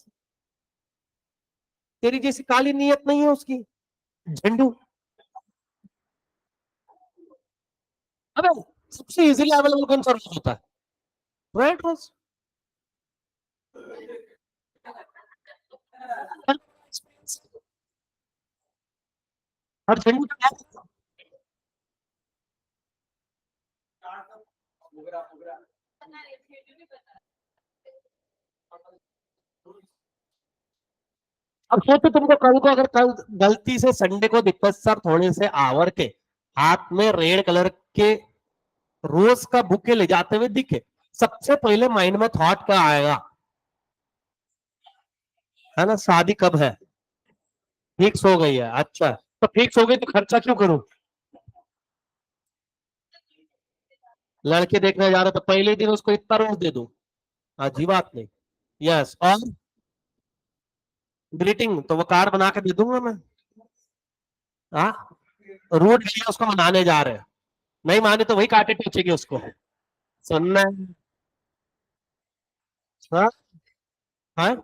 तेरी जैसी काली नीयत नहीं है उसकी. झंडू, अबे सबसे इजीली अवेलेबल कौन सा रोज होता है, रेड रोज. और झंडू अब सोचो तुमको कल को, अगर कल गलती से संडे को दिक्कत सर थोड़े से आवर के हाथ में रेड कलर के रोज का बुके ले जाते हुए दिखे, सबसे पहले माइंड में थॉट क्या आएगा, है ना, शादी कब है, फिक्स हो गई है. अच्छा, तो फिक्स हो गई तो खर्चा क्यों करूं, लड़के देखने जा रहे तो पहले दिन उसको इतना रोज दे दूं, अजीब बात नहीं. यस, और ग्रीटिंग तो वो कार्ड बना के दे दूंगा मैं. हाँ, रूट गया उसको मनाने जा रहे हैं, नहीं माने तो वही काटे पीछेगी उसको. सुनना है? हाँ हाँ,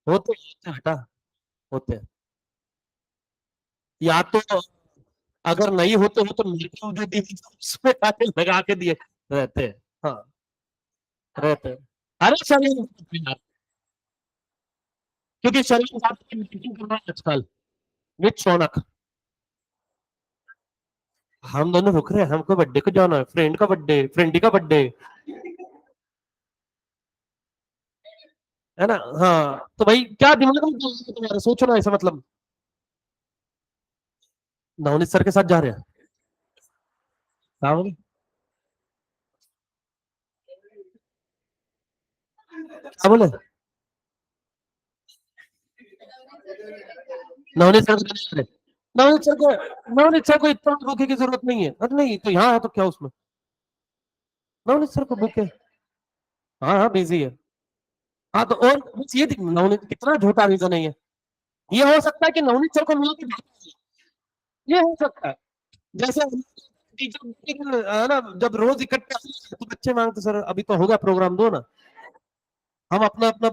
होते बेटा, होते हैं. या तो अगर नहीं होते हो तो मेरे को जो दी उसमें आके लगा के दिए रहते हैं. हाँ, रहते हैं. अरे चलिए, क्योंकि शरीर के साथ मीटिंग कर रहा है आजकल विथ शौनक. हम दोनों रुक रहे हैं, हमको बर्थडे को जाना है, फ्रेंड का बर्थडे, फ्रेंडी का बर्थडे. है ना। हाँ तो भाई क्या दिमाग में चल रहा है तुम्हारे, सोचो ना ऐसा मतलब। नवनीत सर के साथ जा रहे हैं, क्या बोले, क्या बोले। नवनीत सर को नहीं जा रहे। नवनीत सर को, नवनीत सर को इतना बुके की जरूरत नहीं है। अरे नहीं तो यहाँ है तो क्या उसमें, नवनीत सर को बुके। हाँ हाँ बिजी है। हाँ तो और बस ये नवनीत कितना झूठा रीजन है ये हो सकता है कि नवनीत सर को मिला के ये हो सकता है। जैसे टीचर है ना, जब रोज इकट्ठे आते हैं, तो बच्चे मांगते सर अभी तो होगा प्रोग्राम दो ना, हम अपना अपना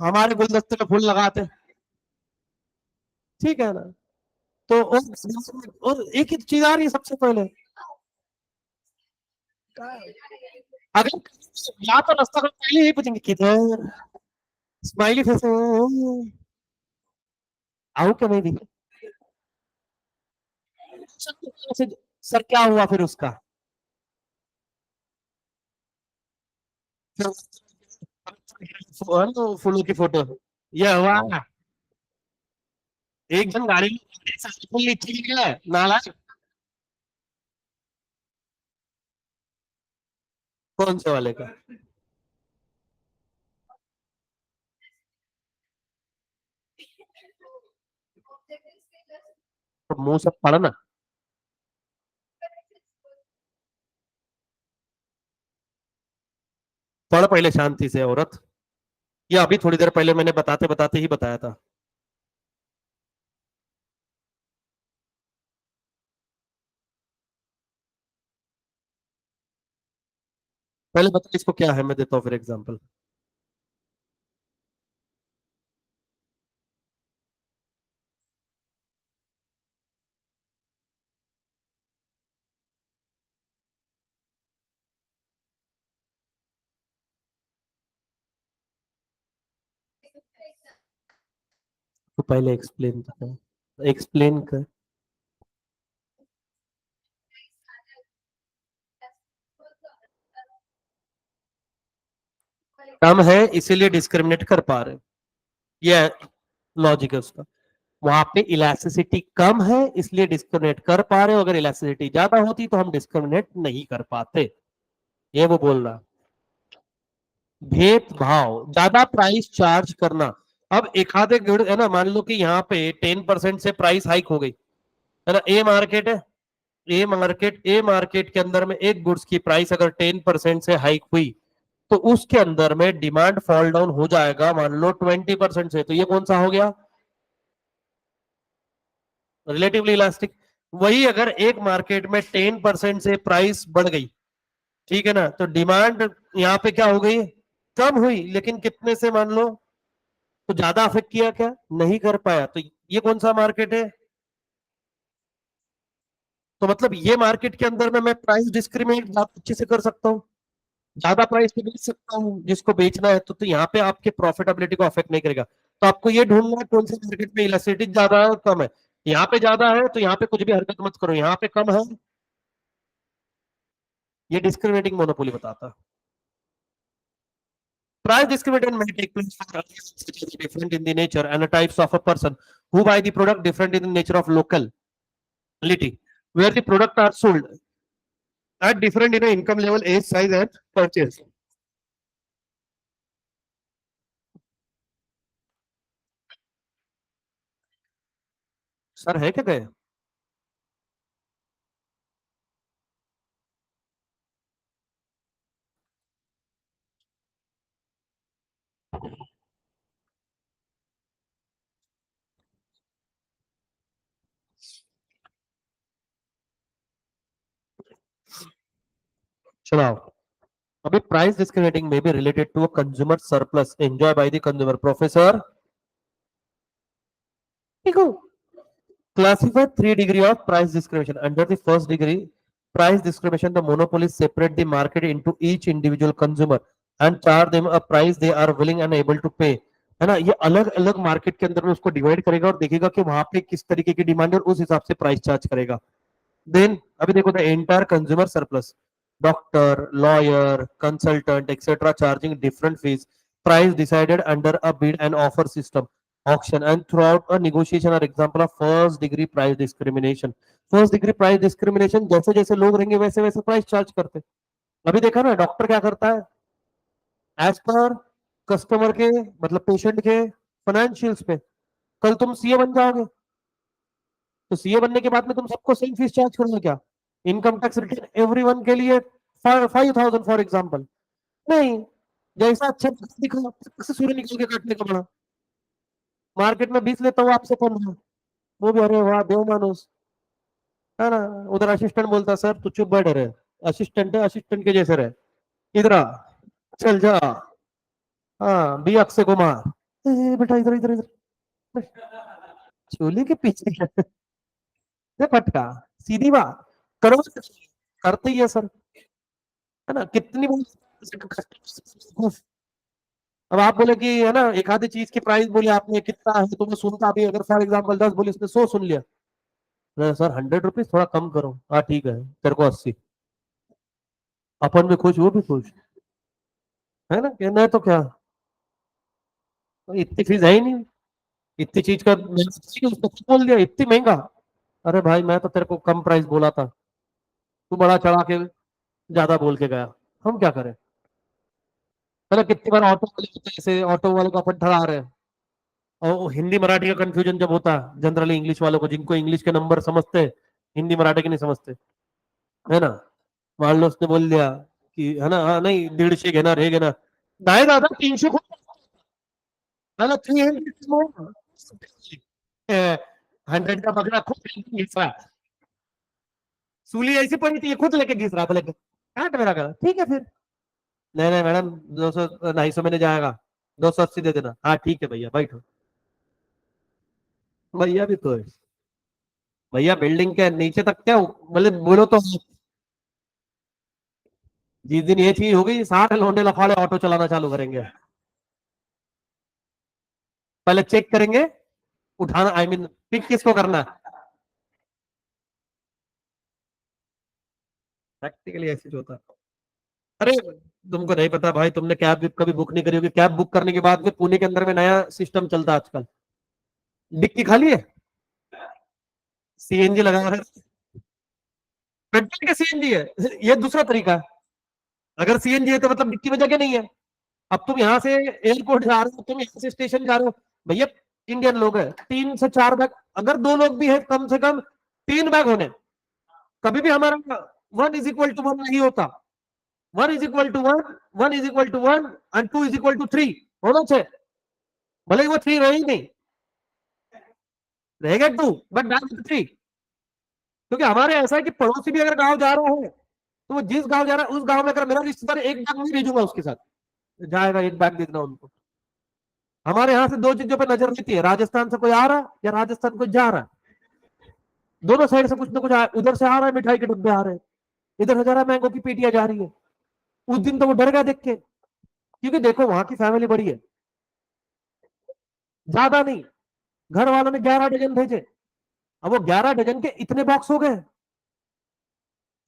हमारे गुलदस्ते में फूल लगाते हैं। ठीक है ना। तो और एक ही चीज आ रही है सबसे पहले, अगर या तो रास्ता को पहले ही पूछेंगे किधर, स्माइली फेस, आओ क्या नहीं दिखे, सर क्या हुआ फिर उसका, फिर फूलों की फोटो, ये हुआ एक जन गाड़ी में लीची गया नाला, कौन से वाले का, तो मुंह से पढ़ ना, पढ़ पहले शांति से औरत, ये अभी थोड़ी देर पहले मैंने बताते बताते ही बताया था। पहले बता इसको क्या है, मैं देता हूँ फिर एग्जांपल। तो पहले एक्सप्लेन कर, एक्सप्लेन कर। कम है इसीलिए डिस्क्रिमिनेट कर पा रहे, ये लॉजिक है उसका। वहां पे इलास्टिसिटी कम है इसलिए डिस्क्रिमिनेट कर पा रहे हो, अगर इलास्टिसिटी ज्यादा होती तो हम डिस्क्रिमिनेट नहीं कर पाते, ये वो बोल रहा। भेदभाव, ज्यादा प्राइस चार्ज करना। अब एक आधे गुड़ है ना, मान लो कि यहाँ पे 10% से प्राइस हाइक हो गई, है ना, ए मार्केट है, ए मार्केट के अंदर में एक गुड्स की प्राइस अगर 10% से हाइक हुई, तो उसके अंदर में डिमांड फॉल डाउन हो जाएगा मान लो 20% से, तो ये कौन सा हो गया, रिलेटिवली इलास्टिक। वही अगर एक मार्केट में 10% से प्राइस बढ़ गई, ठीक है ना, तो डिमांड यहाँ पे क्या हो गई, कम हुई, लेकिन कितने से मान लो, तो ज्यादा अफेक्ट किया क्या, नहीं कर पाया, तो ये कौन सा मार्केट है, तो मतलब ये मार्केट के अंदर में मैं प्राइस डिस्क्रिमिनेट बहुत अच्छे से कर सकता हूँ, ज्यादा प्राइस पे बेच सकता हूँ जिसको बेचना है, तो यहाँ पे आपके प्रॉफिटेबिलिटी को अफेक्ट नहीं करेगा। तो आपको ये ढूंढना है कौन से मार्केट में इलास्टिसिटी ज्यादा है और कम है, यहाँ पे ज्यादा है तो यहाँ पे कुछ भी हरकत मत करो, यहाँ पे कम है, ये डिस्क्रिमिनेटिंग मोनोपोली बताता है। Price discrimination may take place for reasons such as different in the nature and the types of a person who buy the product, different in the nature of locality, where the product are sold at different in a income level, age, size and purchase. Sir है क्या गए, चलाओ। अभी price discriminating में भी related to a consumer surplus enjoy by the consumer, professor देखो, classify three degree of price discrimination. Under the first degree price discrimination, the monopolies separate the market into each individual consumer and charge them a price they are willing and able to pay, है ना, ये अलग अलग market के अंदर में उसको divide करेगा और देखेगा कि वहां पे किस तरीके की डिमांड है और उस हिसाब से प्राइस चार्ज करेगा। देन अभी देखो the entire consumer surplus, doctor, lawyer, consultant, etc., charging different fees. Price decided under a bid and offer system, auction, and throughout a negotiation are example of first degree price discrimination. First degree price discrimination, जैसे जैसे लोग रहेंगे वैसे वैसे price charge करते। अभी देखा ना, डॉक्टर क्या करता है, एज पर कस्टमर के मतलब पेशेंट के फाइनेंशियल्स पे। कल तुम सीए बन जाओगे तो सीए बनने के बाद में तुम सबको सेम फीस चार्ज करोगे क्या? इनकम टैक्स रिटर्न एवरीवन के लिए 5,000 फॉर एग्जांपल? नहीं। जैसा अच्छा दिखा से सूर्य निकल के काटने का बड़ा, मार्केट में 20 लेता हूँ आपसे कम है, वो भी अरे वाह देव मानुस, है ना। उधर असिस्टेंट बोलता सर तू चुप बैठ रहे, असिस्टेंट है असिस्टेंट के जैसे रहे, इधर आ, चल जा, हाँ बी अक्षय कुमार, बेटा इधर इधर इधर, चोली के पीछे ये फटका, सीधी बात करो, करते ही है सर, है ना। कितनी अब आप बोले कि है ना एक आधी चीज की प्राइस बोले आपने कितना है तो मैं सुनता भी, अगर फॉर एग्जांपल 10 बोले इसने 100 सुन लिया, नहीं सर 100 रुपीज थोड़ा कम करो, हाँ ठीक है तेरे को 80, अपन भी खुश वो भी खुश, है ना, कहना है तो क्या, तो इतनी फीस है ही नहीं, इतनी चीज का उसको खुद बोल दिया इतनी महंगा। अरे भाई मैं तो तेरे को कम प्राइस बोला था, तू बड़ा चढ़ा के ज्यादा बोल के गया, हम क्या करें। मतलब कितनी बार ऑटो वाले होते हैं, जैसे ऑटो वाले को अपन ठगा रहे हैं, और वो हिंदी मराठी का कंफ्यूजन जब होता है जनरली इंग्लिश वालों को, जिनको इंग्लिश के नंबर समझते हैं, हिंदी मराठी के नहीं समझते, है ना। मान लो उसने बोल दिया कि है ना, हाँ नहीं 150 घेणार हे घेणार, नाही दादा 300 मला 300 100 का पकड़ा खुद घिस रहा, सूली ऐसी पड़ी थी ये खुद लेके घिस रहा था, लेके काट मेरा गला, ठीक है फिर, नहीं नहीं मैडम 200 250 में नहीं जाएगा, 280 दे देना, हाँ ठीक है भैया बैठो, भैया भी तो है, भैया बिल्डिंग के नीचे तक क्या मतलब बोलो तो, जिस दिन ये चीज हो गई सारे लौंडे लफाड़े ऑटो चलाना चालू करेंगे, पहले चेक करेंगे, उठाना आई मीन पिक किसको करना है, प्रैक्टिकली ऐसे होता है। अरे तुमको नहीं पता भाई, तुमने कैब कभी बुक नहीं करी होगी, कैब बुक करने के बाद में पुणे के अंदर में नया सिस्टम चलता है आजकल, डिक्की खाली है, सीएनजी लगा है, पेट्रोल का सीएनजी है, ये दूसरा तरीका है। अगर सीएनजी है तो मतलब डिक्की में जगह नहीं है, अब तुम यहाँ से एयरपोर्ट जा रहे हो, तुम यहाँ से स्टेशन जा रहे हो, भैया इंडियन लोग है 3 से 4 बैग, अगर 2 लोग भी है कम से कम 3 बैग होने, कभी भी हमारा 1 = 1 नहीं होता, 1 = 1, 1 = 1 एंड 2 = 3 होना चाहिए, भले ही वो 3 रहे ही नहीं, रहेगा 2 बट बैक 3, क्योंकि हमारे ऐसा है कि पड़ोसी भी अगर गांव जा रहा है तो वो जिस गांव जा रहा है उस गांव में अगर मेरा रिश्तेदार एक बैग नहीं भेजूंगा उसके साथ, जाएगा एक बैग देना उनको। हमारे यहाँ से 2 चीजों पे नजर रहती है, राजस्थान से कोई आ रहा है या राजस्थान कोई जा रहा है, दोनों साइड से कुछ ना कुछ उधर से आ रहा है, मिठाई के डब्बे आ रहे हैं, इधर से जा रहा है मैंगो की पेटियां जा रही है। उस दिन तो वो डर गया देख के, क्योंकि देखो वहां की फैमिली बड़ी है, ज्यादा नहीं, घर वालों ने 11 डजन भेजे, अब वो 11 डजन के इतने बॉक्स हो गए,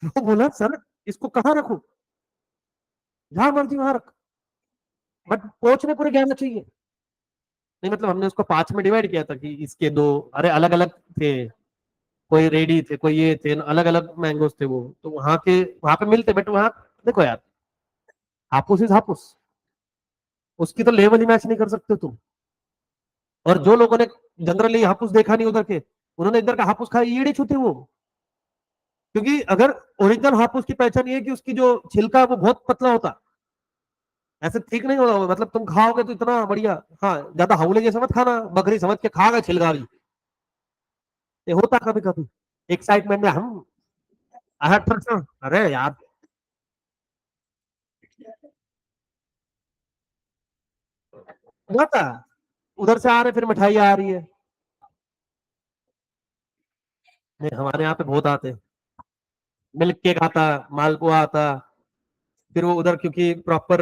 वो बोला सर इसको कहाँ रखूं, जहां मर्जी वहां रख, बट पहुंचने पूरे 11 चाहिए, नहीं मतलब हमने उसको 5 में डिवाइड किया था कि इसके 2, अरे अलग अलग थे, कोई रेडी थे कोई ये थे, अलग अलग मैंगोज थे वो, तो वहां पे मिलते, बट वहां देखो यार, हापुस इज हापुस, उसकी तो लेवल ही मैच नहीं कर सकते तुम। और जो लोगों ने जनरली हापुस देखा नहीं उधर के, उन्होंने इधर का हापुस खाया, ईड़ी छूती वो, क्योंकि अगर ओरिजिनल हापुस की पहचान ये है कि उसकी जो छिलका है वो बहुत पतला होता, ऐसे ठीक नहीं होगा, मतलब तुम खाओगे तो इतना बढ़िया, हाँ ज्यादा हाउले जैसा मत खाना, बकरी समझ के खा गए छिलका भी, ये होता कभी कभी एक्साइटमेंट में हम अरे यार, होता उधर से आ रहे फिर मिठाई आ रही है, नहीं हमारे यहाँ पे बहुत आते हैं, मिल्क केक आता, मालपुआ आता, फिर वो उधर क्योंकि प्रॉपर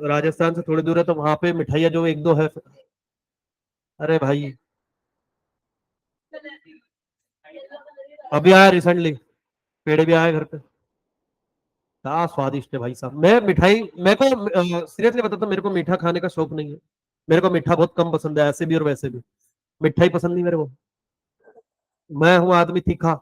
राजस्थान से थोड़ी दूर है तो वहां पे मिठाइयाँ जो एक दो है, अरे भाई अभी आया रिसेंटली, पेड़े भी आए घर पे, क्या स्वादिष्ट है भाई साहब। मैं मिठाई, मेरे को सीरियसली बताता हूँ, मेरे को मीठा खाने का शौक नहीं है। मेरे को मीठा बहुत कम पसंद है, ऐसे भी और वैसे भी। मिठाई पसंद नहीं मेरे को। मैं हूँ आदमी तीखा,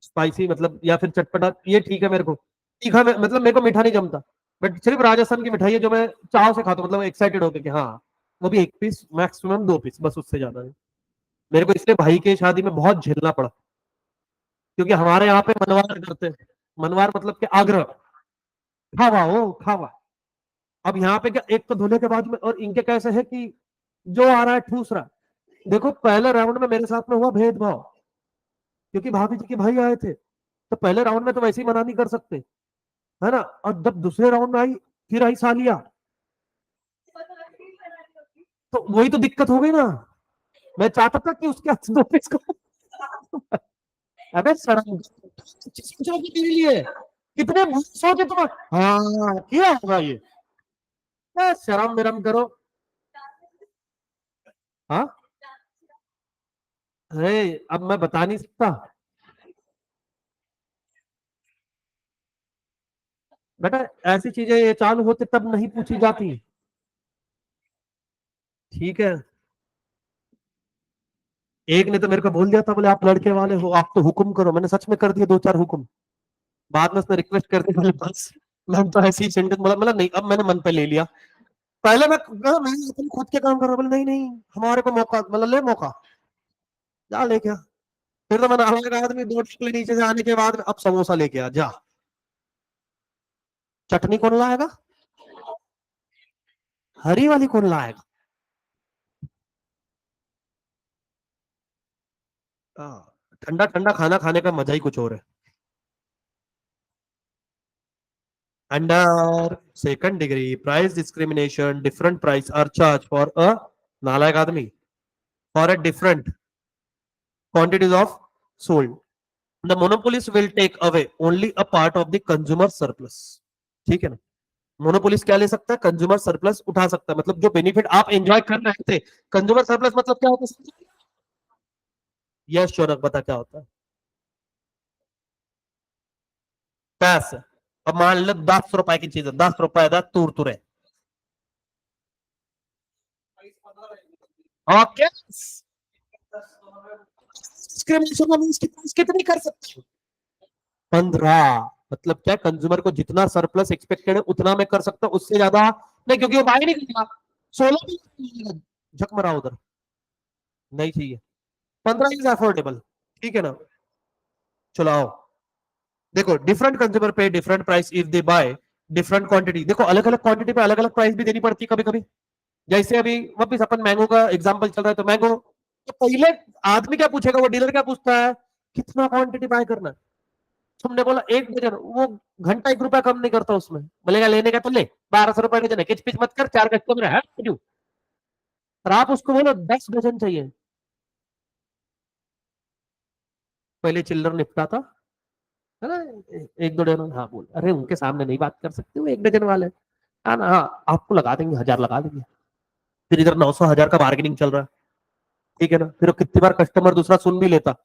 स्पाइसी, मतलब या फिर चटपटा, ये ठीक है मेरे को। तीखा मतलब मेरे को मीठा नहीं जमता। बट सिर्फ राजस्थान की मिठाई है जो मैं चाव से खाता हूँ, मतलब एक्साइटेड होकर कि हाँ, वो भी एक पीस, मैक्सिमम 2 पीस, बस उससे ज्यादा नहीं। मेरे को इसलिए भाई के शादी में बहुत झेलना पड़ा, क्योंकि हमारे यहाँ पे मनवार करते हैं। मनवार मतलब कि आग्रह, खावा ओ खावा। अब यहाँ पे क्या, एक तो धोने के बाद में, और इनके कैसे है कि जो आ रहा है ठूस रहा है। देखो पहले राउंड में मेरे साथ में हुआ भेदभाव, क्योंकि भाभी जी के भाई आए थे, तो पहले राउंड में तो वैसे ही मना नहीं कर सकते, है ना। और जब दूसरे राउंड में आई, फिर आई सालिया, तो वही तो दिक्कत हो गई ना। मैं चाहता था कि उसके हाथ से 2 पीस को अबे शर्म, सोचा कि तेरे लिए कितने सोचे तुम। हाँ क्या होगा ये, शर्म विरम करो। हाँ, अरे अब मैं बता नहीं सकता बेटा, ऐसी चीजें ये चालू होते तब नहीं पूछी जाती। ठीक है। एक ने तो मेरे को बोल दिया था, बोले आप लड़के वाले हो, आप तो हुक्म करो। मैंने सच में कर दिया 2-4 हुक्म। बाद में उसने रिक्वेस्ट कर दी, बोले बस मैं तो ऐसे ही सेंटेंस बोला, मतलब नहीं, अब मैंने मन पे ले लिया। पहले मैं कहा, मैं अपन खुद के काम कर रहा हूँ, बोले नहीं नहीं, हमारे को मौका, मतलब ले मौका, जा लेके आ। फिर तो मैंने अलग आदमी 2 टिकले नीचे से आने के बाद अब समोसा लेके आ जा। चटनी कौन लाएगा, हरी वाली कौन लाएगा। ठंडा ठंडा खाना खाने का मजा ही कुछ और है। Under second degree price discrimination, different price are charge for a नालायक आदमी, for a different quantities of sold. The monopolist will take away only a part of the consumer surplus. ठीक है ना। मोनोपोलिस्ट क्या ले सकता है, कंज्यूमर सरप्लस उठा सकता है, मतलब जो बेनिफिट आप एंजॉय कर रहे थे। कंज्यूमर सरप्लस मतलब क्या होता है, यस शौनक बता क्या होता है। पैसे, अब मान लो 10 रुपए की चीज है, 10 रुपए का तूर तुरे। ओके, कितनी कर सकते हो, 15। मतलब क्या, कंज्यूमर को जितना सरप्लस एक्सपेक्टेड है उतना मैं कर सकता हूँ, उससे ज्यादा नहीं, क्योंकि वो बाय नहीं करेगा। 16 भी झक मरा उधर, नहीं चाहिए। 15 इज अफोर्डेबल, ठीक है ना। चलाओ, देखो डिफरेंट कंज्यूमर पे different price if they by different quantity. देखो अलग अलग क्वांटिटी पे अलग अलग प्राइस भी देनी पड़ती है कभी कभी। जैसे अभी वापिस अपन मैंगो का एग्जांपल चल रहा है, तो मैंगो तो पहले आदमी क्या पूछेगा, वो डीलर क्या पूछता है, कितना क्वांटिटी बाय करना है। तुमने बोला 1 डजन, वो घंटा 1 रुपया कम नहीं करता उसमें, बोलेगा लेने का तो ले, 1200 रुपए डजन है, किच पिच मत कर, 4 कस्टमर है क्यों। और आप उसको बोलो 10 डजन चाहिए, पहले चिल्लर निपटा था, है ना। 1-2 डजन, हाँ बोल, अरे उनके सामने नहीं बात कर सकते, वो 1 डजन वाले, हाँ ना, हाँ आपको लगा देंगे, 1000 लगा देंगे। फिर इधर 900 1000 का बार्गेनिंग चल रहा है, ठीक है ना। फिर कितनी बार कस्टमर दूसरा सुन भी लेता,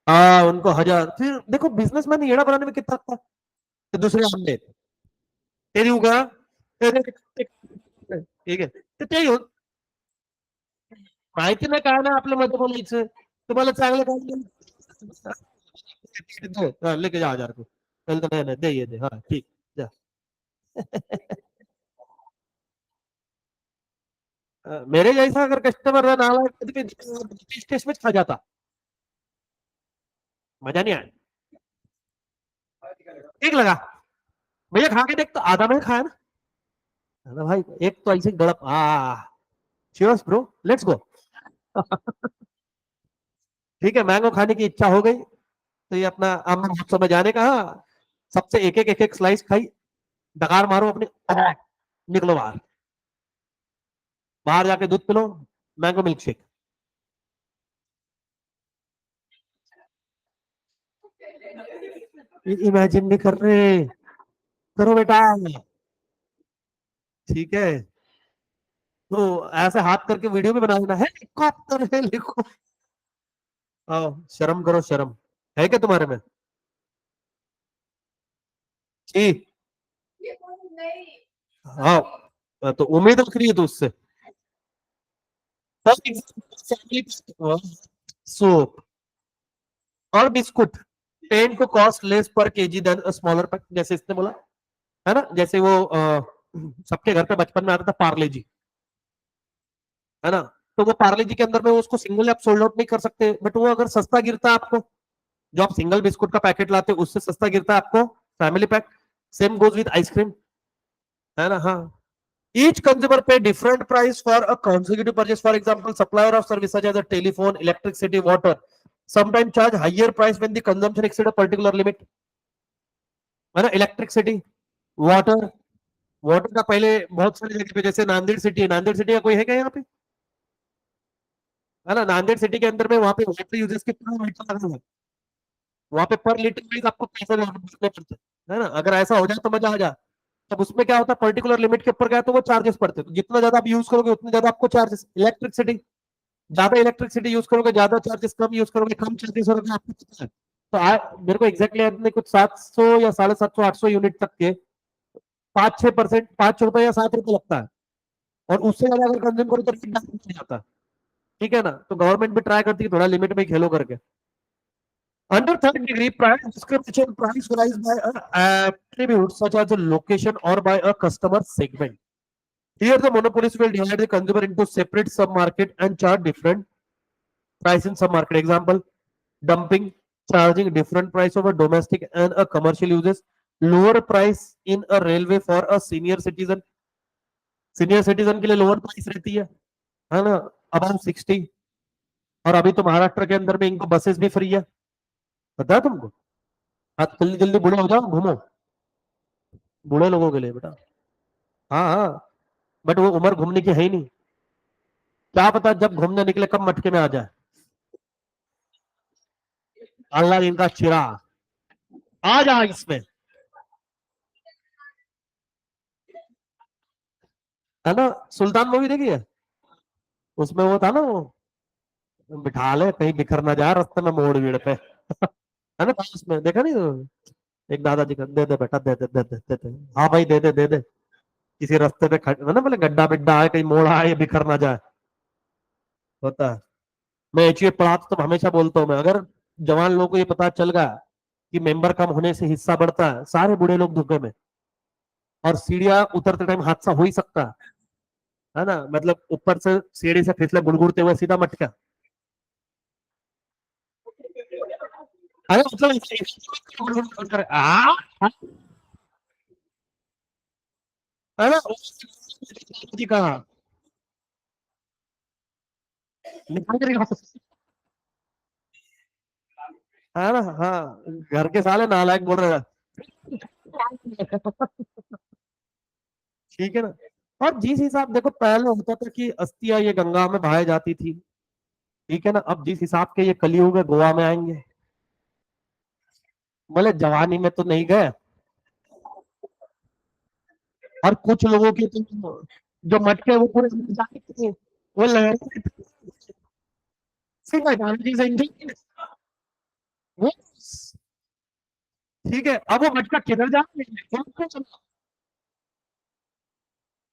हाँ उनको 1000। फिर देखो बिजनेसमैन येड़ा बनाने में कितना था, तो दूसरे हमने तेरी होगा, ठीक है, तर ते येऊन माहिती नाही काय ना आपल्या मध्ये बोलायचं, तुम्हाला चांगलं काय लेके जा 1000 को, चल तो नहीं नहीं दे, ये दे, हाँ ठीक, जा। मेरे जैसा अगर कस्टमर नाला टेस्ट में खा जाता, मजा नहीं आया, ठीक लगा, भैया खा के देख, तो आधा में खाया ना। अरे भाई एक तो ऐसे गड़प, चीयर्स ब्रो, लेट्स गो। ठीक है, मैंगो खाने की इच्छा हो गई, तो ये अपना आम महोत्सव में जाने का, सबसे एक एक स्लाइस खाई, डकार मारो अपने, निकलो बाहर, बाहर जाके दूध pillow, mango milk shake. Imagine नहीं कर रहे, करो बेटा, ठीक है। तो ऐसे हाथ करके वीडियो भी बना देना, हेलीकॉप्टर है लिखो। आओ शर्म करो शर्म, है क्या तुम्हारे में। जी। ये फोन नहीं। हाँ, तो उम्मीद रख रही है तो उससे सोप और biscuit ten to cost less per KG than smaller pack, जैसे इसने बोला है ना, जैसे वो सबके घर पे बचपन में आता था पार्ले जी, है ना, तो वो पार्ले जी के अंदर में उसको सिंगल आप सोल्ड आउट नहीं कर सकते, बट वो अगर सस्ता गिरता है आपको, जो आप सिंगल बिस्कुट का पैकेट लाते हो उससे सस्ता गिरता है आपको family pack. Same goes with ice cream, है ना। हाँ, each consumer pay different price for a consecutive purchase. For example, supplier of services such as a telephone, electricity, water sometimes charge higher price when the consumption exceed a particular limit, है ना। Electricity, water, water का पहले बहुत सारी जगह पे, जैसे Nanded city है, नांदेड़ सिटी का कोई है क्या यहाँ पे, है ना, नांदेड़ सिटी के अंदर में वहां पे वाटर यूजेस कितना मीटर लगा हुआ है, वहां पे पर लीटर वाइज आपको पैसे देने पड़ते हैं, है ना। अगर ऐसा हो जाए तो मजा आ जाए। तब उसमें क्या होता है, पर्टिकुलर लिमिट के ऊपर गया तो वो चार्जेस पड़ते हैं, तो जितना ज्यादा आप यूज करोगे उतने ज्यादा आपको चार्जेस। इलेक्ट्रिसिटी, ज्यादा इलेक्ट्रिसिटी यूज करोगे ज्यादा चार्जेस, कम यूज करोगे कम चार्जेस होगा, आपको पता है। तो मेरे को एग्जैक्टली exactly कुछ 700 या 750 800 यूनिट तक के 5-6%, 5 रुपए या 7 रुपए लगता है, और उससे ज्यादा अगर कंज्यूम करो तो रेट डाउन नहीं जाता। ठीक है ना, तो गवर्नमेंट भी ट्राई करती है थोड़ा लिमिट में खेलो करके। Under third degree price discrimination, price rise by an attribute such as a location or by a customer segment. Here the monopolist will divide the consumer into separate sub-market and charge different price in sub-market. Example, dumping, charging different price over domestic and a commercial uses, lower price in a railway for a senior citizen, senior citizen के लिए lower price रहती है ना, about 60। और अभी तो महाराष्ट्र के अंदर में इनको बसेस भी फ्री है, पता है तुमको। आज जल्दी जल्दी बूढ़े हो जाओ घूमो, बूढ़े लोगों के लिए बेटा। हाँ हाँ, बट वो उम्र घूमने की है ही नहीं, क्या पता जब घूमने निकले कब मटके में आ जाए, अल्लाह इनका चिरा आ जाए इसमें, है ना। सुल्तान मूवी देखी है, उसमें वो था ना, वो बिठा ले कहीं बिखर ना जाए रास्ते में मोड़ भीड़ पे, है ना, उसमें देखा नहीं तो? एक दादाजी का, दे दे बेटा, दे दे दे दे दे दे, हाँ भाई दे दे दे दे, किसी रास्ते पे है ना, बोले गड्ढा बिड्ढा है कहीं मोड़ आए बिखर ना जाए, होता है। मैं एक चीज पढ़ा तो हमेशा बोलता हूँ मैं, अगर जवान लोगों को ये पता चल गया कि मेंबर कम होने से हिस्सा बढ़ता है, सारे बूढ़े लोग धुके में, और सीढ़ियां उतरते टाइम हादसा हो ही सकता है ना, मतलब ऊपर से सीढ़ी से फिसले गुड़गुड़ते हुए सीधा मटका, अरे मतलब है ना, जी कहा निकाल के दिखाओ। है ना, हाँ, घर के साले नालायक बोल रहे हैं। ठीक है ना। और जिस हिसाब देखो पहले होता था कि अस्थियां ये गंगा में बहाई जाती थी, ठीक है ना, अब जिस हिसाब के ये कलयुग है गोवा में आएंगे, बोले जवानी में तो नहीं गए, और कुछ लोगों के तो जो मटके वो पूरे वो लहर से वो, ठीक है, अब वो मटका किधर जा रहा है,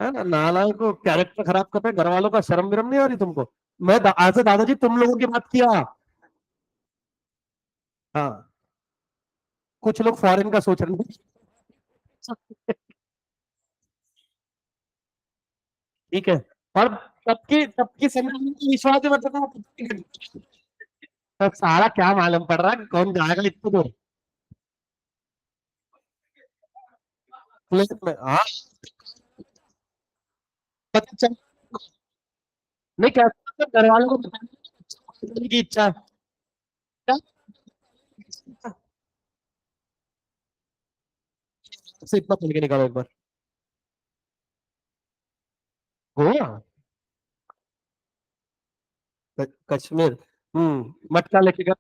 है ना, नालायक को कैरेक्टर खराब कर रहे हैं, घर वालों का शर्म विरम नहीं आ रही तुमको। मैं आज से दादाजी तुम लोगों की बात किया। हाँ, कुछ लोग फॉरेन का सोच रहे हैं। ठीक है, और सबकी समझ में विश्वास है, मतलब सारा क्या मालूम पड़ रहा है कौन जाएगा इतनी दूर, प्लेन में, हाँ, पता चल नहीं, कैसे घर वालों को बताने की इच्छा है क्या, से इतना पढ़ के निकालो एक बार। गोवा, कश्मीर, मटका लेके गया।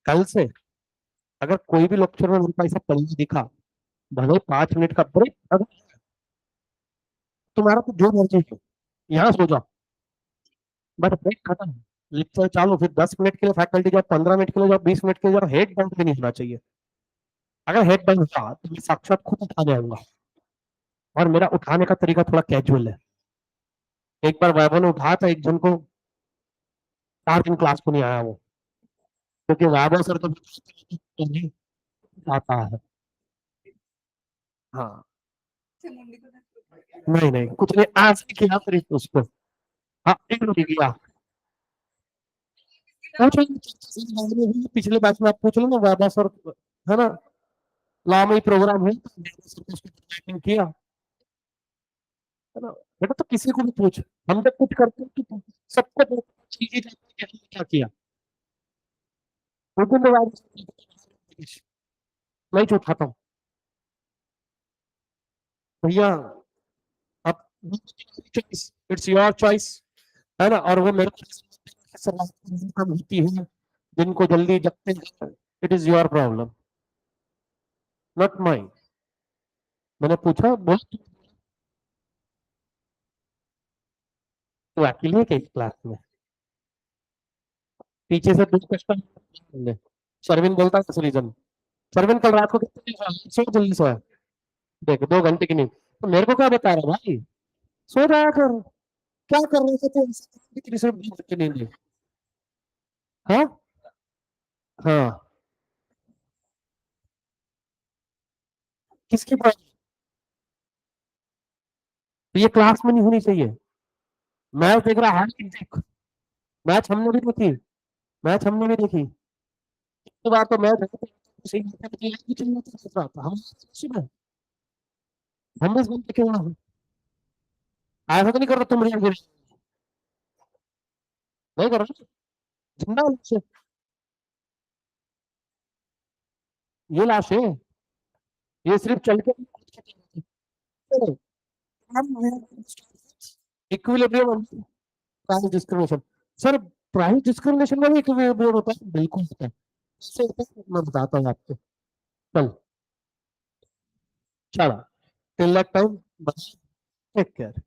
कल से अगर कोई भी लेक्चर में मेरे को ऐसा पढ़ने दिखा, भले 5 मिनट का ब्रेक, अगर तुम्हारा तो जो मर्जी हो, यहाँ सो जाओ, बट ब्रेक खत्म, लेक्चर चालू, फिर 10 मिनट के लिए फैकल्टी जाओ, 15 मिनट के लिए जाओ, 20 मिनट के लिए जाओ, हेड बाउंड नहीं होना चाहिए। अगर हेड बाउंड हुआ तो मैं साक्षात खुद उठाने आऊंगा, और मेरा उठाने का तरीका थोड़ा कैजुअल है। एक बार वैभव ने उठाया था एक जन को, 4 दिन क्लास को नहीं आया वो, क्योंकि वैभव सर तो नहीं आता है। हाँ, नहीं नहीं कुछ नहीं, आज किया फिर उसको, हाँ एक मिनट किया, पूछ लो पिछले बैच में, आप पूछ लो ना वैभव सर, है ना, लॉ में प्रोग्राम है, किया है ना, बेटा तो किसी को भी पूछ, हम जब कुछ करते हैं तो सबको चीजें क्या किया, लेकिन मैं जो उठाता हूँ भैया, अब इट्स योर चॉइस, है ना, और वो मेरे को सलाह कम होती है, जिनको जल्दी जगते हैं, it is your problem, not mine. मैंने पूछा, बोल तू अकेले है क्या इस क्लास में, पीछे से 2 क्वेश्चन, शर्विन बोलता है रीजन, शर्विन कल रात को कितने बजे सोया? सो जल्दी सोया, देख 2 घंटे की नींद, तो मेरे को क्या बता रहा भाई, सो जाया कर, क्या कर रहे थे तू सिर्फ 2 घंटे नींद है? हाँ हाँ, किसकी बात, तो ये क्लास में नहीं होनी चाहिए, मैच देख रहा है, देख, मैच हमने भी देखी, मैच हमने भी देखी, तो बात तो मैच सही था, हम बस घूमते क्यों ना हो, ऐसा तो नहीं कर रहा तुम, नहीं कर रहा, जिंदा लाश है, ये लाश है, ये सिर्फ चल के equilibrium, price discrimination, sir price discrimination में भी इक्विलिब्रियम होता है, बिल्कुल होता है, कैसे होता है मैं बताता हूँ आपको, चल चलो, till that time, take care.